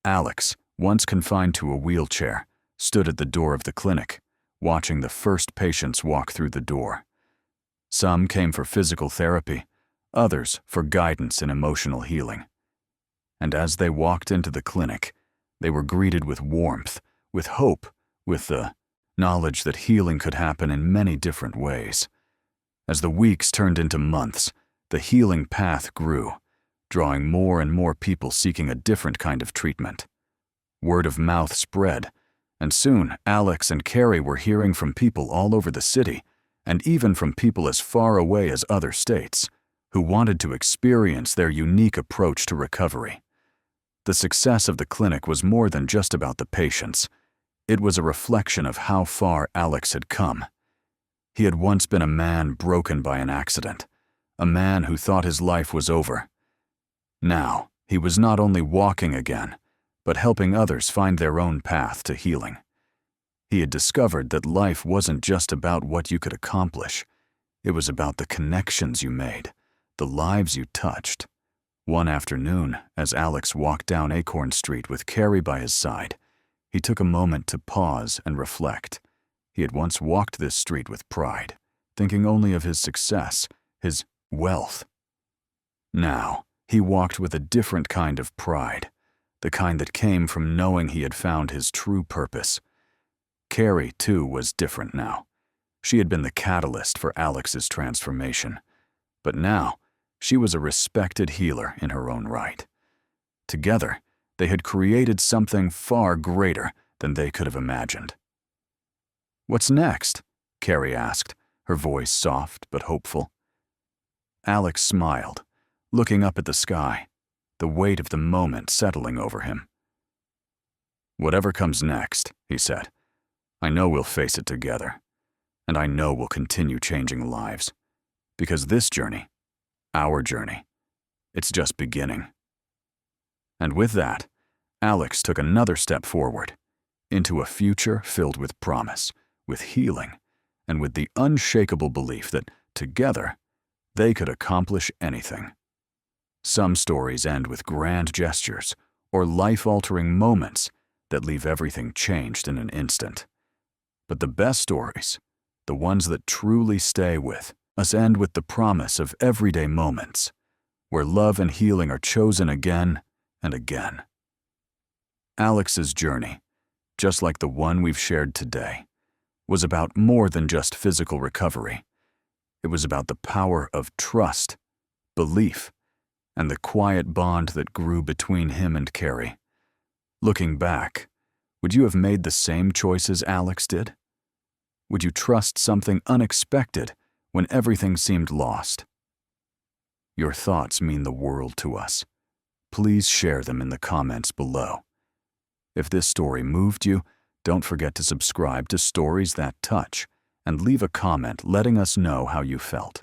Alex, once confined to a wheelchair, stood at the door of the clinic, watching the first patients walk through the door. Some came for physical therapy, others for guidance in emotional healing. And as they walked into the clinic, they were greeted with warmth, with hope, with the knowledge that healing could happen in many different ways. As the weeks turned into months, the healing path grew, drawing more and more people seeking a different kind of treatment. Word of mouth spread, and soon Alex and Carrie were hearing from people all over the city, and even from people as far away as other states, who wanted to experience their unique approach to recovery. The success of the clinic was more than just about the patients. It was a reflection of how far Alex had come. He had once been a man broken by an accident, a man who thought his life was over. Now, he was not only walking again, but helping others find their own path to healing. He had discovered that life wasn't just about what you could accomplish. It was about the connections you made, the lives you touched. One afternoon, as Alex walked down Acorn Street with Carrie by his side, he took a moment to pause and reflect. He had once walked this street with pride, thinking only of his success, his wealth. Now, he walked with a different kind of pride, the kind that came from knowing he had found his true purpose. Carrie, too, was different now. She had been the catalyst for Alex's transformation. But now, she was a respected healer in her own right. Together, they had created something far greater than they could have imagined. "What's next?" Carrie asked, her voice soft but hopeful. Alex smiled, looking up at the sky, the weight of the moment settling over him. "Whatever comes next," he said, "I know we'll face it together, and I know we'll continue changing lives, because this journey, our journey, it's just beginning." And with that, Alex took another step forward, into a future filled with promise, with healing, and with the unshakable belief that, together, they could accomplish anything. Some stories end with grand gestures or life-altering moments that leave everything changed in an instant. But the best stories, the ones that truly stay with us, end with the promise of everyday moments, where love and healing are chosen again and again. Alex's journey, just like the one we've shared today, was about more than just physical recovery. It was about the power of trust, belief, and the quiet bond that grew between him and Carrie. Looking back, would you have made the same choices Alex did? Would you trust something unexpected when everything seemed lost? Your thoughts mean the world to us. Please share them in the comments below. If this story moved you, don't forget to subscribe to Stories That Touch and leave a comment letting us know how you felt.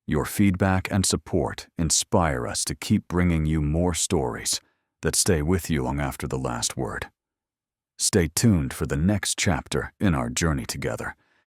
Your feedback and support inspire us to keep bringing you more stories that stay with you long after the last word. Stay tuned for the next chapter in our journey together,